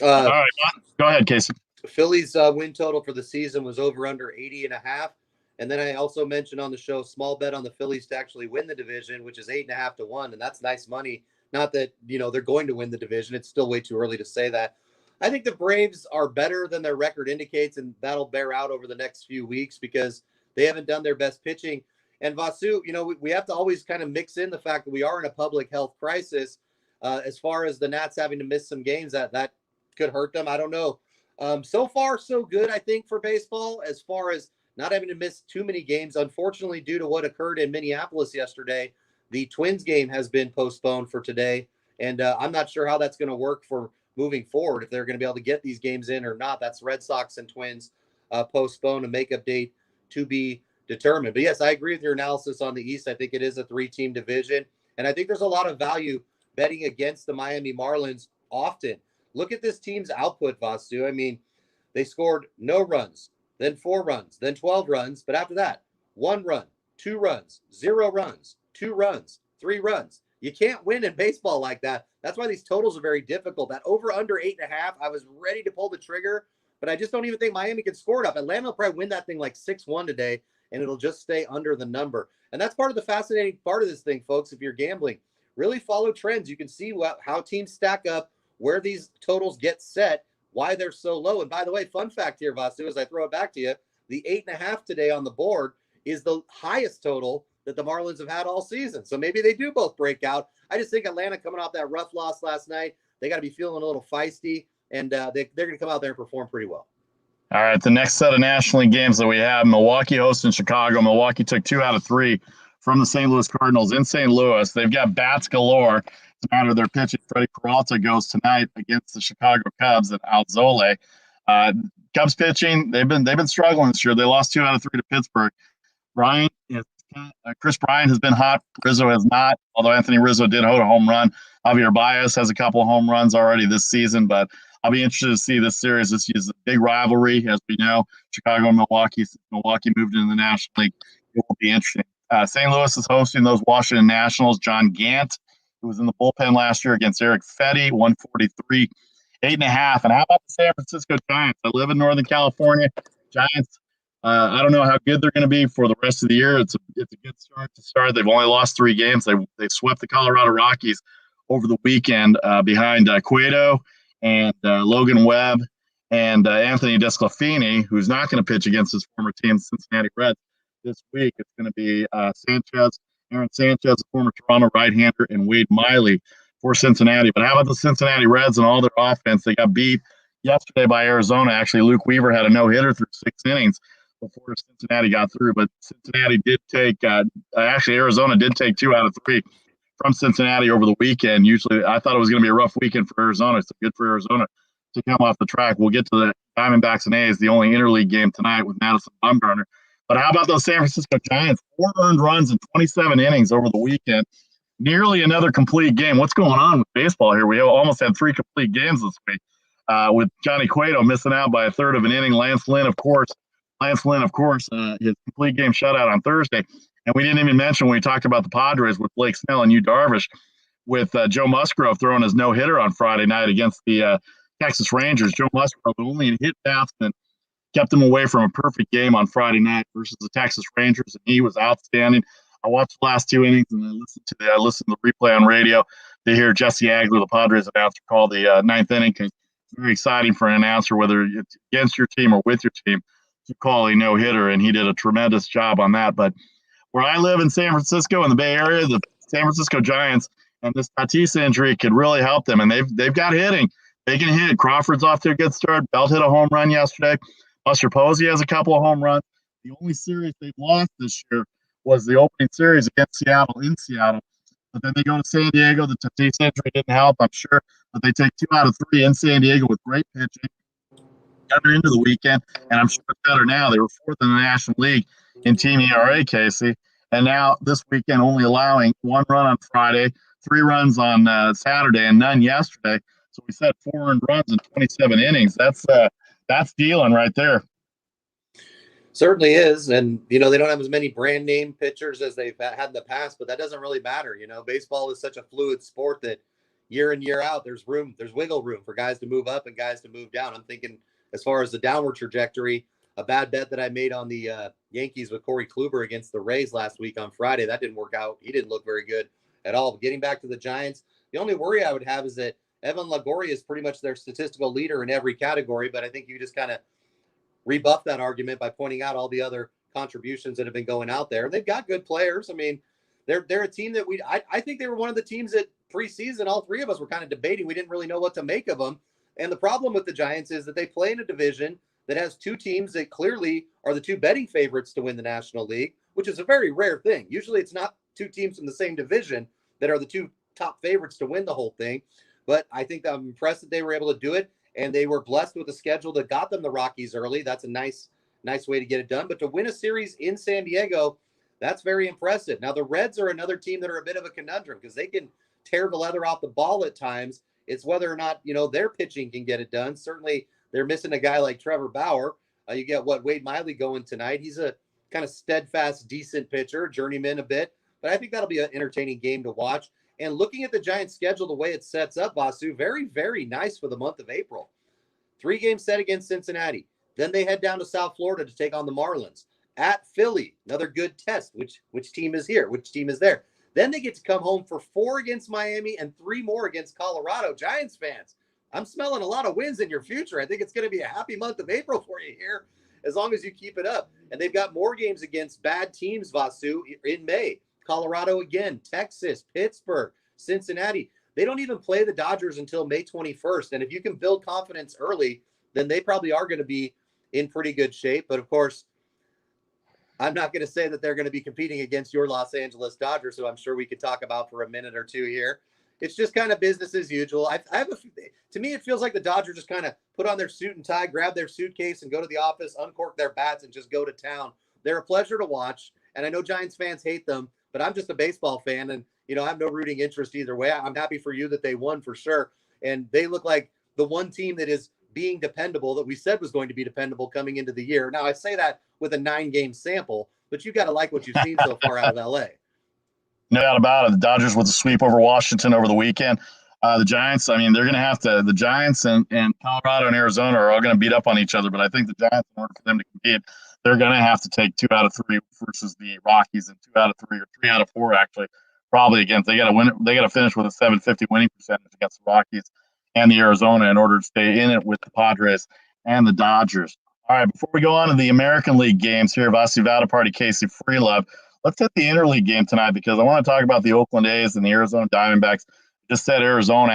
All right, go ahead, Casey. Phillies win total for the season was over under 80.5. And then I also mentioned on the show, small bet on the Phillies to actually win the division, which is 8.5 to 1. And that's nice money. Not that, they're going to win the division. It's still way too early to say that. I think the Braves are better than their record indicates, and that'll bear out over the next few weeks because they haven't done their best pitching. And Vasu, we have to always kind of mix in the fact that we are in a public health crisis. As far as the Nats having to miss some games, that could hurt them. I don't know. So far, so good, I think, for baseball, as far as not having to miss too many games. Unfortunately, due to what occurred in Minneapolis yesterday, the Twins game has been postponed for today. And I'm not sure how that's going to work for moving forward, if they're going to be able to get these games in or not. That's Red Sox and Twins postponed, a makeup date to be determined. But yes, I agree with your analysis on the East. I think it is a 3-team division. And I think there's a lot of value betting against the Miami Marlins often. Look at this team's output, Vastu. I mean, they scored no runs, then 4 runs, then 12 runs. But after that, 1 run, 2 runs, 0 runs, 2 runs, 3 runs. You can't win in baseball like that. That's why these totals are very difficult. That over under 8.5, I was ready to pull the trigger, but I just don't even think Miami can score it up. Atlanta will probably win that thing like 6-1 today, and it'll just stay under the number. And that's part of the fascinating part of this thing, folks. If you're gambling, really follow trends. You can see how teams stack up, where these totals get set, why they're so low. And by the way, fun fact here, Vasu, as I throw it back to you, the 8.5 today on the board is the highest total that the Marlins have had all season. So maybe they do both break out. I just think Atlanta, coming off that rough loss last night, they got to be feeling a little feisty, and they're going to come out there and perform pretty well. All right, the next set of National League games that we have, Milwaukee hosting Chicago. Milwaukee took 2 out of 3 from the St. Louis Cardinals in St. Louis. They've got bats galore. It's a matter of their pitching. Freddie Peralta goes tonight against the Chicago Cubs at Alzole. Cubs pitching, they've been struggling this year. They lost 2 out of 3 to Pittsburgh. Chris Bryant has been hot. Rizzo has not, although Anthony Rizzo did hold a home run. Javier Baez has a couple of home runs already this season, but I'll be interested to see this series. This is a big rivalry, as we know. Chicago and Milwaukee. Since Milwaukee moved into the National League, it will be interesting. St. Louis is hosting those Washington Nationals. John Gant who was in the bullpen last year against Eric Fetty, 143, 8.5. And how about the San Francisco Giants? I live in Northern California. Giants, I don't know how good they're going to be for the rest of the year. It's a good start to start. They've only lost 3 games. They swept the Colorado Rockies over the weekend behind Cueto and Logan Webb and Anthony Desclafini, who's not going to pitch against his former team, Cincinnati Reds, this week. It's going to be Aaron Sanchez, a former Toronto right-hander, and Wade Miley for Cincinnati. But how about the Cincinnati Reds and all their offense? They got beat yesterday by Arizona. Actually, Luke Weaver had a no-hitter through 6 innings before Cincinnati got through. But Cincinnati did take Arizona did take 2 out of 3 from Cincinnati over the weekend. Usually, I thought it was going to be a rough weekend for Arizona. So good for Arizona to come off the track. We'll get to the Diamondbacks and A's, the only interleague game tonight with Madison Bumgarner. But how about those San Francisco Giants? 4 earned runs in 27 innings over the weekend. Nearly another complete game. What's going on with baseball here? We almost had 3 complete games this week with Johnny Cueto missing out by a third of an inning. Lance Lynn, of course, his complete game shutout on Thursday. And we didn't even mention when we talked about the Padres with Blake Snell and Yu Darvish with Joe Musgrove throwing his no-hitter on Friday night against the Texas Rangers. Joe Musgrove only hit batsman kept him away from a perfect game on Friday night versus the Texas Rangers, and he was outstanding. I watched the last 2 innings, and I listened to the replay on radio to hear Jesse Agler, the Padres announcer, call the 9th inning. It's very exciting for an announcer, whether it's against your team or with your team, to call a no-hitter, and he did a tremendous job on that. But where I live in San Francisco, in the Bay Area, the San Francisco Giants, and this Tatis injury could really help them, and they've got hitting. They can hit. Crawford's off to a good start. Belt hit a home run yesterday. Buster Posey has a couple of home runs. The only series they've lost this year was the opening series against Seattle in Seattle. But then they go to San Diego. The Tatis injury didn't help, I'm sure. But they take 2 out of 3 in San Diego with great pitching. Got into the weekend, and I'm sure it's better now. They were 4th in the National League in team ERA, Casey. And now this weekend only allowing 1 run on Friday, 3 runs on Saturday, and none yesterday. So we said 4 earned runs in 27 innings. That's dealing right there. Certainly is. And, they don't have as many brand name pitchers as they've had in the past, but that doesn't really matter. Baseball is such a fluid sport that year in, year out, there's wiggle room for guys to move up and guys to move down. I'm thinking as far as the downward trajectory, a bad bet that I made on the Yankees with Corey Kluber against the Rays last week on Friday, that didn't work out. He didn't look very good at all. But getting back to the Giants, the only worry I would have is that Evan Longoria is pretty much their statistical leader in every category, but I think you just kind of rebuff that argument by pointing out all the other contributions that have been going out there. They've got good players. I mean, they're a team that I think they were one of the teams that preseason, all 3 of us were kind of debating. We didn't really know what to make of them. And the problem with the Giants is that they play in a division that has 2 teams that clearly are the 2 betting favorites to win the National League, which is a very rare thing. Usually it's not 2 teams from the same division that are the 2 top favorites to win the whole thing. But I think I'm impressed that they were able to do it, and they were blessed with a schedule that got them the Rockies early. That's a nice way to get it done. But to win a series in San Diego, that's very impressive. Now, the Reds are another team that are a bit of a conundrum because they can tear the leather off the ball at times. It's whether or not, their pitching can get it done. Certainly, they're missing a guy like Trevor Bauer. You get Wade Miley going tonight. He's a kind of steadfast, decent pitcher, journeyman a bit. But I think that'll be an entertaining game to watch. And looking at the Giants' schedule, the way it sets up, Vasu, very, very nice for the month of April. 3-game set against Cincinnati. Then they head down to South Florida to take on the Marlins. At Philly, another good test. Which team is here? Which team is there? Then they get to come home for 4 against Miami and 3 more against Colorado. Giants fans, I'm smelling a lot of wins in your future. I think it's going to be a happy month of April for you here, as long as you keep it up. And they've got more games against bad teams, Vasu, in May. Colorado again, Texas, Pittsburgh, Cincinnati. They don't even play the Dodgers until May 21st. And if you can build confidence early, then they probably are going to be in pretty good shape. But of course, I'm not going to say that they're going to be competing against your Los Angeles Dodgers, so I'm sure we could talk about for a minute or 2 here. It's just kind of business as usual. To me, it feels like the Dodgers just kind of put on their suit and tie, grab their suitcase and go to the office, uncork their bats and just go to town. They're a pleasure to watch. And I know Giants fans hate them, but I'm just a baseball fan, and I have no rooting interest either way. I'm happy for you that they won for sure, and they look like the one team that is being dependable that we said was going to be dependable coming into the year. Now, I say that with a 9-game sample, but you got to like what you've seen so far out of LA. No doubt about it. The Dodgers with a sweep over Washington over the weekend. The Giants, I mean, they're going to have to, the Giants and Colorado and Arizona are all going to beat up on each other. But I think the Giants, in order for them to compete, they're going to have to take 2 out of 3 versus the Rockies and 2 out of 3 or 3 out of 4, actually, probably against. They got to win. They got to finish with a 750 winning percentage against the Rockies and the Arizona in order to stay in it with the Padres and the Dodgers. All right, before we go on to the American League games here, Vasi Party, Casey Freelove, let's hit the interleague game tonight because I want to talk about the Oakland A's and the Arizona Diamondbacks. Just said Arizona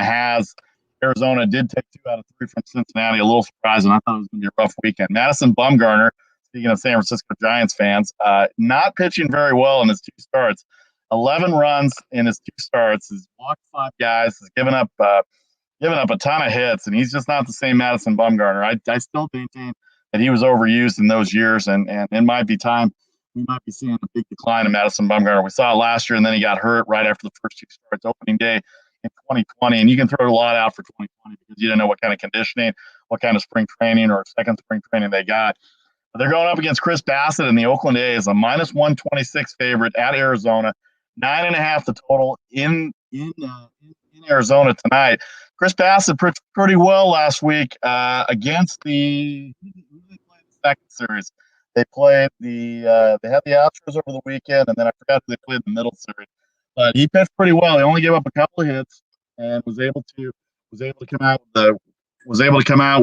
did take 2 out of 3 from Cincinnati. A little surprising. I thought it was going to be a rough weekend. Madison Bumgarner, speaking of San Francisco Giants fans, not pitching very well in his 2 starts. 11 runs in his 2 starts. He's walked 5 guys. Has given up a ton of hits, and he's just not the same Madison Bumgarner. I still maintain that he was overused in those years, and it might be time. We might be seeing a big decline in Madison Bumgarner. We saw it last year, and then he got hurt right after the first 2 starts, opening day in 2020. And you can throw a lot out for 2020 because you didn't know what kind of conditioning, what kind of spring training or second spring training they got. But they're going up against Chris Bassett and the Oakland A's, a minus 126 favorite at Arizona, 9.5 the total in Arizona tonight. Chris Bassett pretty well last week against the second series. They played they had the Astros over the weekend, and then I forgot they played the middle series. But he pitched pretty well. He only gave up a couple of hits and was able to come out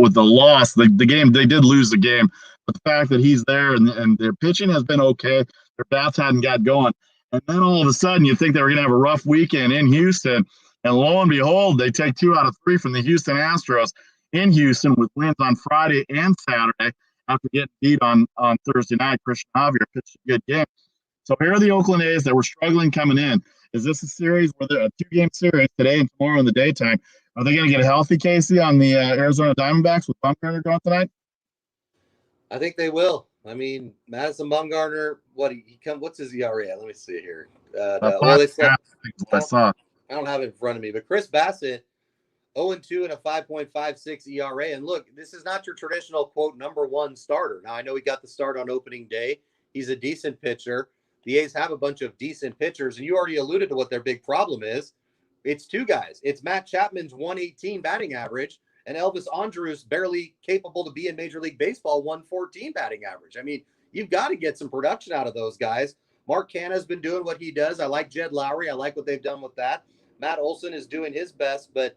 with the loss. The game, they did lose the game, but the fact that he's there and their pitching has been okay. Their bats hadn't got going, and then all of a sudden you think they were going to have a rough weekend in Houston, and lo and behold, they take 2 out of 3 from the Houston Astros in Houston with wins on Friday and Saturday. After getting beat on Thursday night, Christian Javier pitched a good game. So here are the Oakland A's that were struggling coming in. Is this a series where they're a 2-game series today and tomorrow in the daytime? Are they going to get healthy, Casey, on the Arizona Diamondbacks with Bumgarner going tonight? I think they will. I mean, Madison Bumgarner, what's his ERA? Let me see here. I saw. I don't have it in front of me, but Chris Bassett, 0-2 and a 5.56 ERA. And look, this is not your traditional, quote, number 1 starter. Now, I know he got the start on opening day. He's a decent pitcher. The A's have a bunch of decent pitchers, and you already alluded to what their big problem is. It's 2 guys. It's Matt Chapman's 118 batting average and Elvis Andrus, barely capable to be in Major League Baseball, 114 batting average. I mean, you've got to get some production out of those guys. Mark Canha's been doing what he does. I like Jed Lowry. I like what they've done with that. Matt Olson is doing his best, but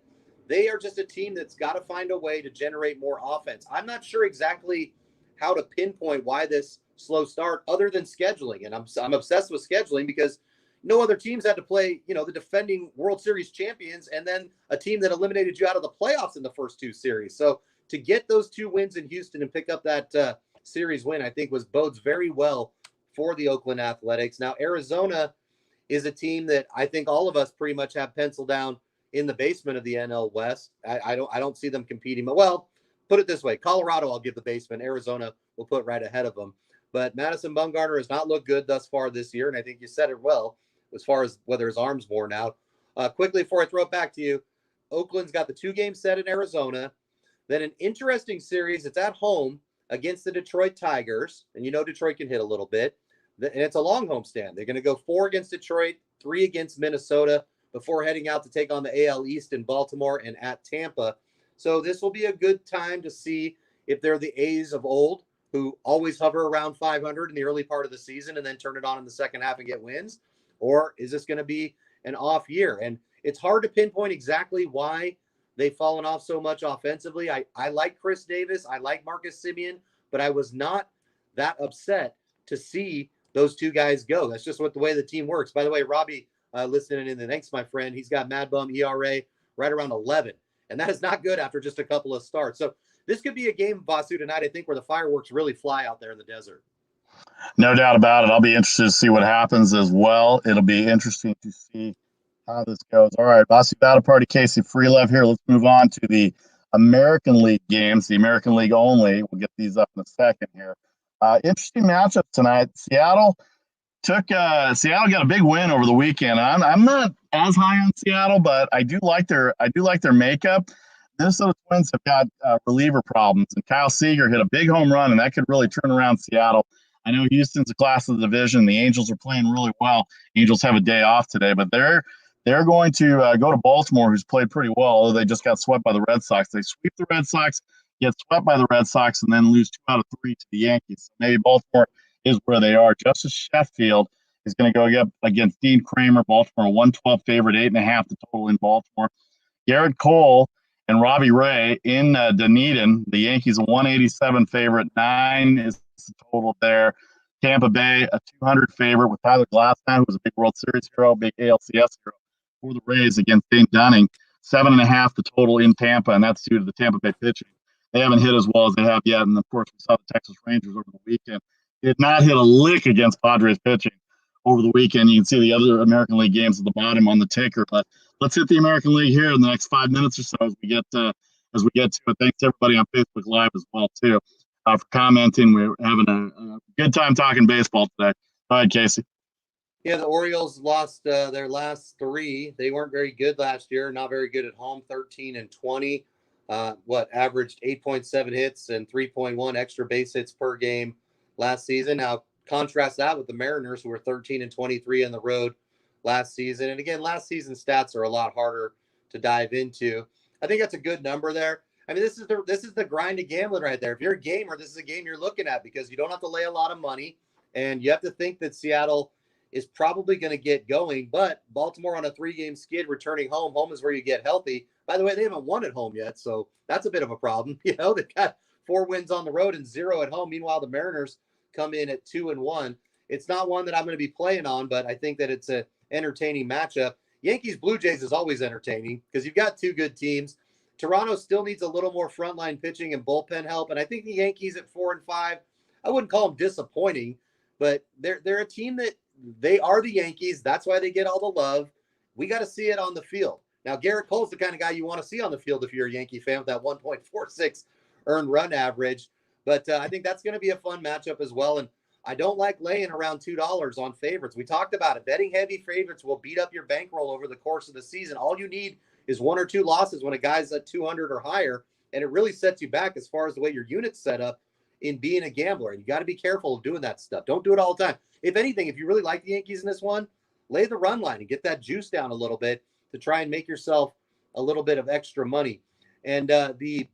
they are just a team that's got to find a way to generate more offense. I'm not sure exactly how to pinpoint why this slow start other than scheduling. And I'm obsessed with scheduling because no other teams had to play, the defending World Series champions and then a team that eliminated you out of the playoffs in the first 2 series. So to get those 2 wins in Houston and pick up that series win, I think bodes very well for the Oakland Athletics. Now, Arizona is a team that I think all of us pretty much have penciled down in the basement of the NL West. I don't see them competing. But, well, put it this way. Colorado, I'll give the basement. Arizona will put right ahead of them. But Madison Bumgarner has not looked good thus far this year, and I think you said it well as far as whether his arm's worn out. Quickly, before I throw it back to you, Oakland's got the 2-game set in Arizona. Then an interesting series. It's at home against the Detroit Tigers, and Detroit can hit a little bit. And it's a long homestand. They're going to go 4 against Detroit, 3 against Minnesota, before heading out to take on the AL East in Baltimore and at Tampa. So this will be a good time to see if they're the A's of old, who always hover around 500 in the early part of the season and then turn it on in the second half and get wins, or is this going to be an off year? And it's hard to pinpoint exactly why they've fallen off so much offensively. I like Chris Davis. I like Marcus Semien, but I was not that upset to see those 2 guys go. That's just the way the team works. By the way, Robbie, listening in, thanks, my friend. He's got Mad Bum ERA right around 11, and that is not good after just a couple of starts. So this could be a game, Vasu, tonight, I think, where the fireworks really fly out there in the desert. No doubt about it. I'll be interested to see what happens as well. It'll be interesting to see how this goes. All right, Vasu Battle Party, Casey Freelove here. Let's move on to the American League games, the American League only. We'll get these up in a second here. Interesting matchup tonight. Seattle got a big win over the weekend. I'm not as high on Seattle, but I do like their makeup. Minnesota Twins have got reliever problems, and Kyle Seager hit a big home run, and that could really turn around Seattle. I know Houston's a class of the division. The Angels are playing really well. Angels have a day off today, but they're going to go to Baltimore, who's played pretty well, although they just got swept by the Red Sox. They sweep the Red Sox, get swept by the Red Sox, and then lose 2 out of 3 to the Yankees. So maybe Baltimore is where they are. Justice Sheffield is going to go up against Dean Kramer. Baltimore, a 112 favorite, 8.5 the total in Baltimore. Garrett Cole and Robbie Ray in Dunedin. The Yankees a 187 favorite, 9 is the total there. Tampa Bay a 200 favorite with Tyler Glasnow, who was a big World Series hero, big ALCS hero for the Rays against Dane Dunning. 7.5 the total in Tampa, and that's due to the Tampa Bay pitching. They haven't hit as well as they have yet, and of course we saw the Texas Rangers over the weekend. Did not hit a lick against Padres pitching over the weekend. You can see the other American League games at the bottom on the ticker, but let's hit the American League here in the next 5 minutes or so as we get to it. Thanks to everybody on Facebook Live as well too for commenting. We're having a good time talking baseball today. Go ahead, Casey. Yeah, the Orioles lost their last 3. They weren't very good last year. Not very good at home. 13-20. Averaged 8.7 hits and 3.1 extra base hits per game last season. Now contrast that with the Mariners, who were 13-23 on the road last season. And again, last season's stats are a lot harder to dive into. I think that's a good number there. I mean, this is the grind of gambling right there. If you're a gamer, this is a game you're looking at because you don't have to lay a lot of money, and you have to think that Seattle is probably going to get going. But Baltimore on a 3-game skid, returning home. Home is where you get healthy. By the way, they haven't won at home yet, so that's a bit of a problem. They've got 4 wins on the road and 0 at home. Meanwhile, the Mariners come in at 2-1. It's not one that I'm going to be playing on, but I think that it's an entertaining matchup. Yankees Blue Jays is always entertaining because you've got 2 good teams. Toronto still needs a little more frontline pitching and bullpen help, and I think the Yankees at 4-5, I wouldn't call them disappointing, but they're a team that they are the Yankees. That's why they get all the love. We got to see it on the field. Now, Garrett Cole's the kind of guy you want to see on the field if you're a Yankee fan with that 1.46 earned run average. But I think that's going to be a fun matchup as well. And I don't like laying around $2 on favorites. We talked about it. Betting heavy favorites will beat up your bankroll over the course of the season. All you need is 1 or 2 losses when a guy's at 200 or higher, and it really sets you back as far as the way your unit's set up in being a gambler. And you got to be careful of doing that stuff. Don't do it all the time. If anything, if you really like the Yankees in this one, lay the run line and get that juice down a little bit to try and make yourself a little bit of extra money. And the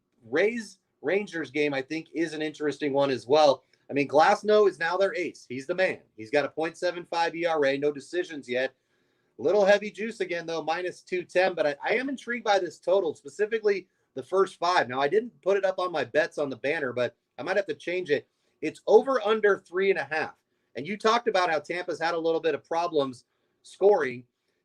Rangers game, I think, is an interesting one as well. I mean, Glasnow is now their ace. He's the man. He's got a .75 ERA, no decisions yet. A little heavy juice again, though, -210. But I am intrigued by this total, specifically the first 5. Now, I didn't put it up on my bets on the banner, but I might have to change it. It's over under 3.5. And you talked about how Tampa's had a little bit of problems scoring.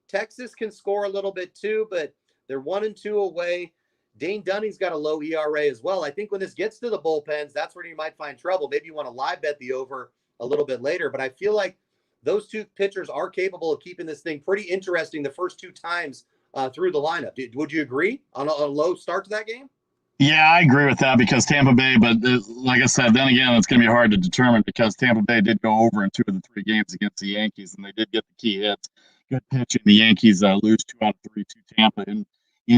Texas can score a little bit too, but they're 1-2 away. Dane Dunning's got a low ERA as well. I think when this gets to the bullpens, that's where you might find trouble. Maybe you want to live bet the over a little bit later, but I feel like those 2 pitchers are capable of keeping this thing pretty interesting the first 2 times through the lineup. Would you agree on a low start to that game? Yeah, I agree with that because Tampa Bay, but like I said, then again, it's going to be hard to determine because Tampa Bay did go over in 2 of the 3 games against the Yankees, and they did get the key hits. Good pitching. The Yankees lose 2 out of 3 to Tampa in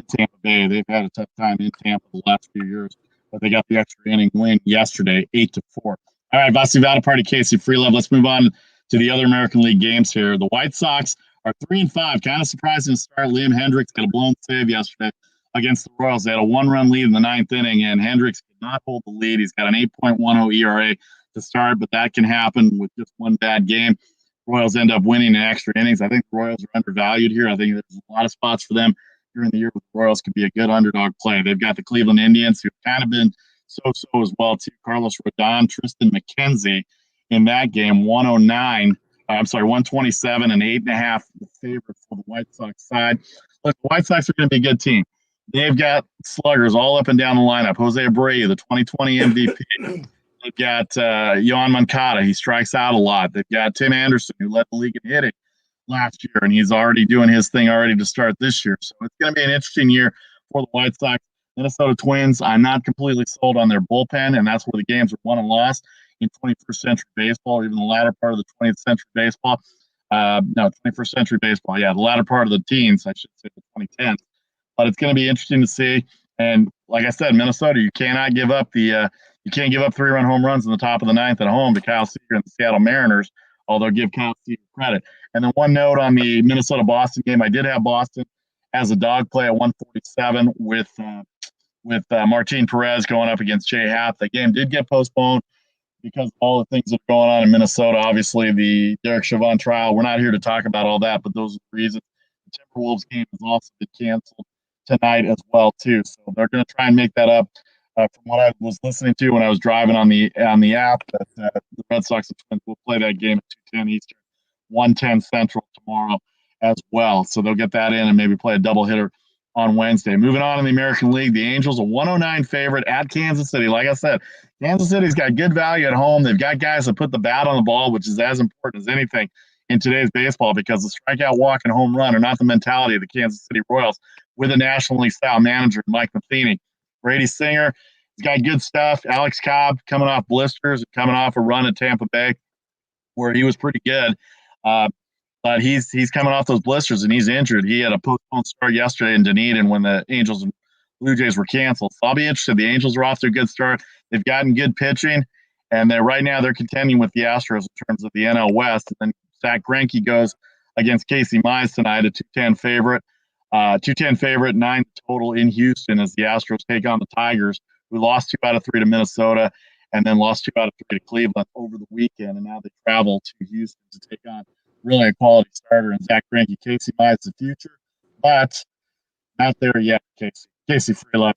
Tampa Bay. They've had a tough time in Tampa the last few years, but they got the extra inning win yesterday, 8-4. All right, Vasi Vada Party, Casey Freelove. Let's move on to the other American League games here. The White Sox are 3-5. Kind of surprising to start. Liam Hendricks got a blown save yesterday against the Royals. They had a 1-run lead in the 9th inning, and Hendricks could not hold the lead. He's got an 8.10 ERA to start, but that can happen with just one bad game. Royals end up winning in extra innings. I think the Royals are undervalued here. I think there's a lot of spots for them during the year with the Royals could be a good underdog play. They've got the Cleveland Indians, who've kind of been so-so as well, too. Carlos Rodon, Tristan McKenzie in that game, 127 and 8.5 the favorite for the White Sox side. Look, the White Sox are going to be a good team. They've got sluggers all up and down the lineup. Jose Abreu, the 2020 MVP. They've got Yohan Moncada. He strikes out a lot. They've got Tim Anderson, who led the league in hitting last year, and he's already doing his thing already to start this year. So it's going to be an interesting year for the White Sox. Minnesota Twins, I'm not completely sold on their bullpen, and that's where the games are won and lost in 21st century baseball, or even the latter part of the 20th century baseball. 21st century baseball. Yeah, the latter part of the teens, I should say, the 2010s. But it's going to be interesting to see. And like I said, Minnesota, you cannot give up the You can't give up 3-run home runs in the top of the ninth at home to Kyle Seager and the Seattle Mariners, although give Kyle Seager credit. And then one note on the Minnesota-Boston game, I did have Boston as a dog play at 147 with Martin Perez going up against Jay Happ. The game did get postponed because of all the things that are going on in Minnesota. Obviously, the Derek Chauvin trial. We're not here to talk about all that, but those are the reasons. The Timberwolves game has also been canceled tonight as well, too. So they're going to try and make that up. From what I was listening to when I was driving on the app, that the Red Sox and Twins will play that game at 2:10 Eastern, 1:10 Central tomorrow as well. So they'll get that in and maybe play a double hitter on Wednesday. Moving on in the American League, the Angels a 109 favorite at Kansas City. Like I said, Kansas City's got good value at home. They've got guys that put the bat on the ball, which is as important as anything in today's baseball, because the strikeout, walk, and home run are not the mentality of the Kansas City Royals with a National League style manager, Mike Matheny. Brady Singer, he's got good stuff. Alex Cobb coming off blisters, coming off a run at Tampa Bay where he was pretty good. But he's coming off those blisters and he's injured. He had a postponed start yesterday in Dunedin when the Angels and Blue Jays were canceled. So I'll be interested. The Angels are off to a good start. They've gotten good pitching, and right now they're contending with the Astros in terms of the NL West. And then Zach Greinke goes against Casey Mize tonight, a 210 favorite. 210 favorite, 9 total in Houston as the Astros take on the Tigers, who lost 2 out of 3 to Minnesota and then lost 2 out of 3 to Cleveland over the weekend. And now they travel to Houston to take on really a quality starter in Zach Greinke. Casey Mize the future, but not there yet. Casey Free-Love.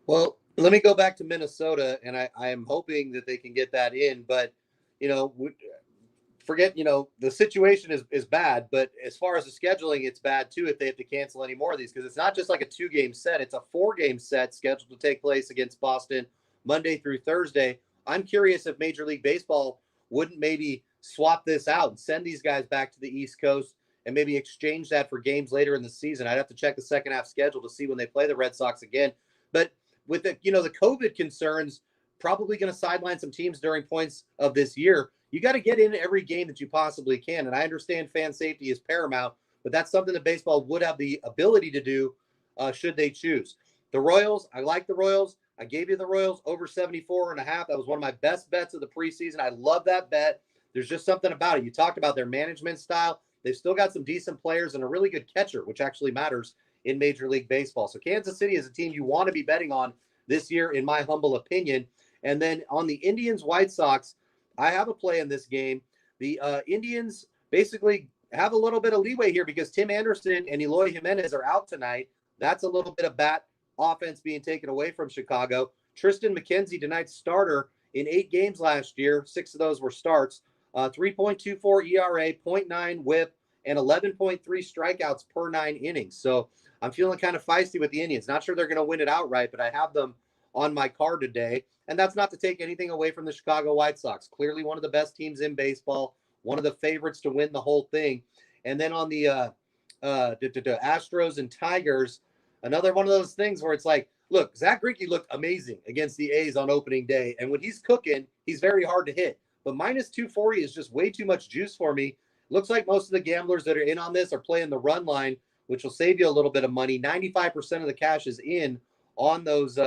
Well, let me go back to Minnesota, and I am hoping that they can get that in. But, forget, the situation is bad. But as far as the scheduling, it's bad, too, if they have to cancel any more of these. Because it's not just like a 2-game set. It's a 4-game set scheduled to take place against Boston Monday through Thursday. I'm curious if Major League Baseball wouldn't maybe swap this out and send these guys back to the East Coast and maybe exchange that for games later in the season. I'd have to check the second half schedule to see when they play the Red Sox again. But with the COVID concerns probably going to sideline some teams during points of this year, you got to get in every game that you possibly can. And I understand fan safety is paramount, but that's something that baseball would have the ability to do should they choose. The Royals, I like the Royals. I gave you the Royals over 74.5. That was one of my best bets of the preseason. I love that bet. There's just something about it. You talked about their management style. They've still got some decent players and a really good catcher, which actually matters in Major League Baseball. So Kansas City is a team you want to be betting on this year, in my humble opinion. And then on the Indians-White Sox, I have a play in this game. The Indians basically have a little bit of leeway here because Tim Anderson and Eloy Jimenez are out tonight. That's a little bit of bat offense being taken away from Chicago. Tristan McKenzie, tonight's starter in 8 games last year. 6 of those were starts. 3.24 ERA, 0.9 whip, and 11.3 strikeouts per 9 innings. So I'm feeling kind of feisty with the Indians. Not sure they're going to win it outright, but I have them on my card today. And that's not to take anything away from the Chicago White Sox. Clearly one of the best teams in baseball, one of the favorites to win the whole thing. And then on the Astros and Tigers, another one of those things where it's like, look, Zach Greinke looked amazing against the A's on opening day. And when he's cooking, he's very hard to hit. But minus 240 is just way too much juice for me. Looks like most of the gamblers that are in on this are playing the run line, which will save you a little bit of money. 95% of the cash is in on those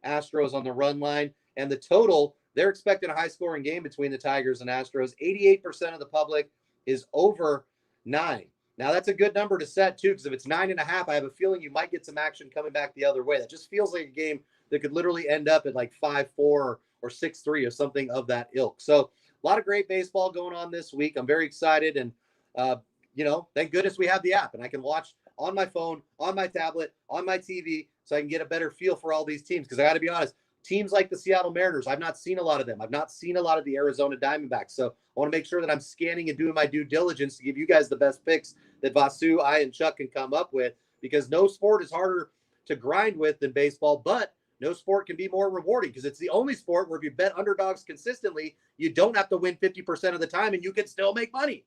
Astros on the run line. And the total, they're expecting a high-scoring game between the Tigers and Astros. 88% of the public is over 9. Now, that's a good number to set, too, because if it's 9.5, I have a feeling you might get some action coming back the other way. That just feels like a game that could literally end up at like 5-4 or 6-3 or something of that ilk. So a lot of great baseball going on this week. I'm very excited. And, thank goodness we have the app and I can watch on my phone, on my tablet, on my TV, so I can get a better feel for all these teams. Because I got to be honest, teams like the Seattle Mariners, I've not seen a lot of them. I've not seen a lot of the Arizona Diamondbacks. So I want to make sure that I'm scanning and doing my due diligence to give you guys the best picks that Vasu, I, and Chuck can come up with, because no sport is harder to grind with than baseball, but no sport can be more rewarding because it's the only sport where if you bet underdogs consistently, you don't have to win 50% of the time and you can still make money.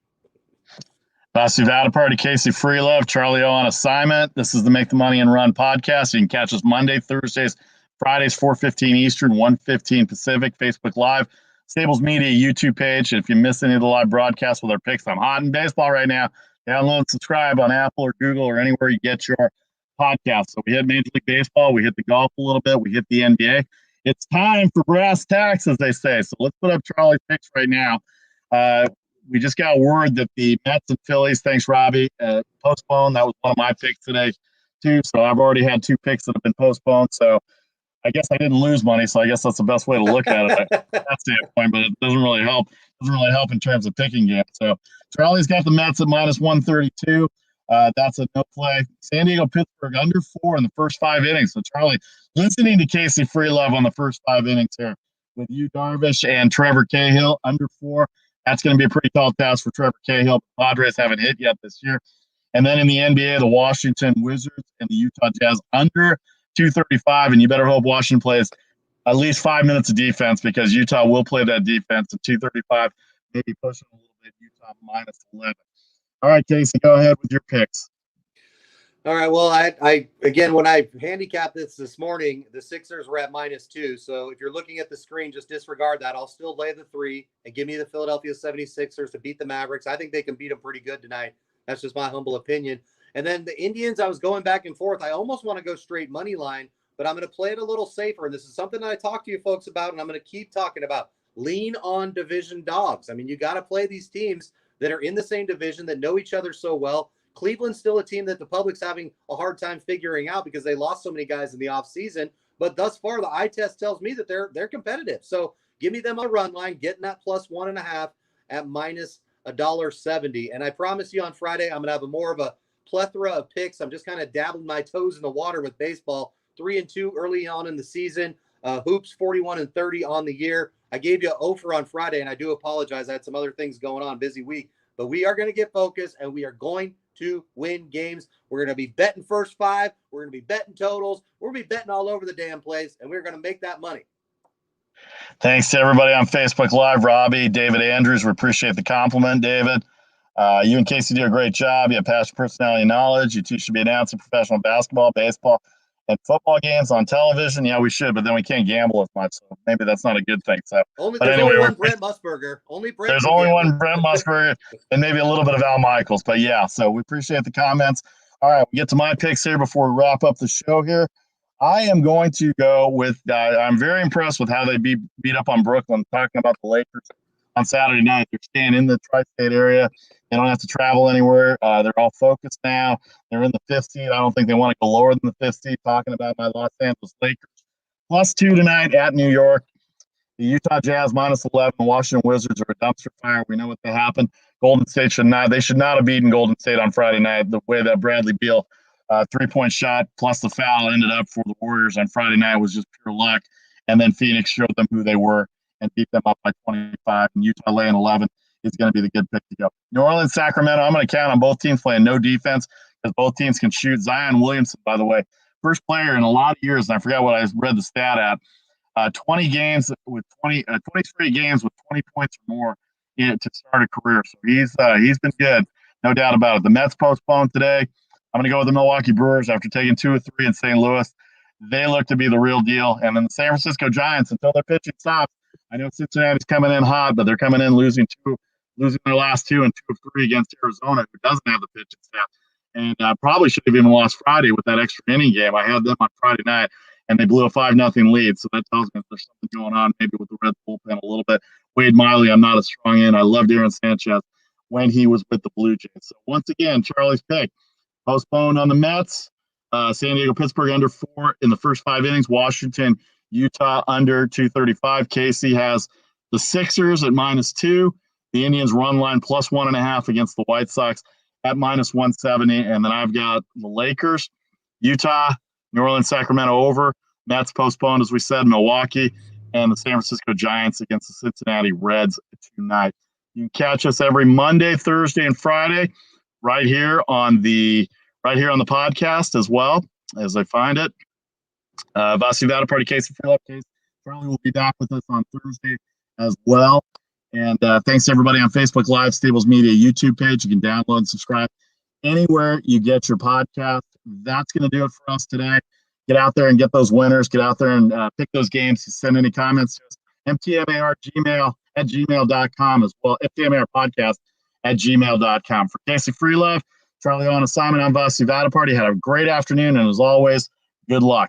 Vasu Vatapar, Casey Freelove, Charlie O on assignment. This is the Make the Money and Run podcast. You can catch us Monday, Thursdays, Fridays, 4:15 Eastern, 1:15 Pacific, Facebook Live, Stables Media YouTube page. And if you miss any of the live broadcasts with our picks, I'm hot in baseball right now. Download and subscribe on Apple or Google or anywhere you get your podcast. So we hit Major League Baseball, we hit the golf a little bit, we hit the NBA, it's time for brass tacks, as they say. So let's put up Charlie's picks right now. We just got word that the Mets and Phillies, thanks, Robbie, postponed. That was one of my picks today, too. So I've already had 2 picks that have been postponed. So I guess I didn't lose money. So I guess that's the best way to look at it from that standpoint. But it doesn't really help. Doesn't really help in terms of picking games. So Charlie's got the Mets at -132. That's a no play. San Diego, Pittsburgh under 4 in the first 5 innings. So Charlie, listening to Casey Freelove on the first 5 innings here with you, Darvish, and Trevor Cahill under 4. That's going to be a pretty tall task for Trevor Cahill. The Padres haven't hit yet this year. And then in the NBA, the Washington Wizards and the Utah Jazz under 235. And you better hope Washington plays at least 5 minutes of defense, because Utah will play that defense at 235, maybe pushing a little bit. Utah -11. All right, Casey, go ahead with your picks. All right. Well, I again, when I handicapped this morning, the Sixers were at -2. So if you're looking at the screen, just disregard that. I'll still lay the 3 and give me the Philadelphia 76ers to beat the Mavericks. I think they can beat them pretty good tonight. That's just my humble opinion. And then the Indians, I was going back and forth. I almost want to go straight money line, but I'm going to play it a little safer. And this is something that I talk to you folks about, and I'm going to keep talking about. Lean on division dogs. I mean, you got to play these teams that are in the same division, that know each other so well. Cleveland's still a team that the public's having a hard time figuring out because they lost so many guys in the offseason. But thus far, the eye test tells me that they're competitive. So give me them on a run line, getting that +1.5 at -$1.70. And I promise you on Friday, I'm going to have more of a plethora of picks. I'm just kind of dabbling my toes in the water with baseball. 3-2 early on in the season. Hoops 41-30 on the year. I gave you an offer on Friday, and I do apologize. I had some other things going on, busy week. But we are going to get focused, and we are going to win games. We're going to be betting first 5. We're going to be betting totals. We're going to be betting all over the damn place, and we're going to make that money. Thanks to everybody on Facebook Live. Robbie, David Andrews, we appreciate the compliment, David. You and Casey do a great job. You have passion, personality, and knowledge. You two should be announcing professional basketball, baseball, and football games on television. Yeah, we should, but then we can't gamble as much, so maybe that's not a good thing. So, there's only one Brent Musburger. There's only one Brent Musburger and maybe a little bit of Al Michaels. But yeah, so we appreciate the comments. All right, we get to my picks here before we wrap up the show here. I am going to go with I'm very impressed with how they beat up on Brooklyn, talking about the Lakers on Saturday night. They're staying in the tri-state area. They don't have to travel anywhere. They're all focused now. They're in the 5th seed. I don't think they want to go lower than the 5th seed, talking about my Los Angeles Lakers. +2 tonight at New York. The Utah Jazz -11. The Washington Wizards are a dumpster fire. We know what happened. Golden State should not have beaten Golden State on Friday night. The way that Bradley Beal 3-point shot plus the foul ended up for the Warriors on Friday night was just pure luck. And then Phoenix showed them who they were and beat them up by 25. And Utah laying 11 is going to be the good pick to go. New Orleans, Sacramento, I'm going to count on both teams playing no defense because both teams can shoot. Zion Williamson, by the way, first player in a lot of years, and I forgot what I read the stat at, 20 games with 23 games with 20 points or more to start a career. So he's been good, no doubt about it. The Mets postponed today. I'm going to go with the Milwaukee Brewers after taking 2 of 3 in St. Louis. They look to be the real deal. And then the San Francisco Giants, until their pitching stops. I know Cincinnati's coming in hot, but they're coming in losing their last 2 and 2 of 3 against Arizona, who doesn't have the pitching staff. And probably should have even lost Friday with that extra inning game. I had them on Friday night, and they blew a 5-0 lead. So that tells me there's something going on maybe with the Reds bullpen a little bit. Wade Miley, I'm not as strong in. I loved Aaron Sanchez when he was with the Blue Jays. So once again, Charlie's pick. Postponed on the Mets. San Diego, Pittsburgh under 4 in the first 5 innings. Washington, Utah under 235. Casey has the Sixers at -2. The Indians run line +1.5 against the White Sox at -170. And then I've got the Lakers, Utah, New Orleans, Sacramento over. Mets postponed, as we said, Milwaukee, and the San Francisco Giants against the Cincinnati Reds tonight. You can catch us every Monday, Thursday, and Friday right here on the podcast as well as I find it. Vasi Vada Party, Casey Freelove, Case. Charlie will be back with us on Thursday as well. And thanks to everybody on Facebook Live, Stables Media YouTube page. You can download and subscribe anywhere you get your podcast. That's going to do it for us today. Get out there and get those winners. Get out there and pick those games. Send any comments to us. mtmargmail@gmail.com as well. mtmarpodcast@gmail.com. For Casey Freelove, Charlie on assignment, I'm Vasi Vada Party. Had a great afternoon, and as always, good luck.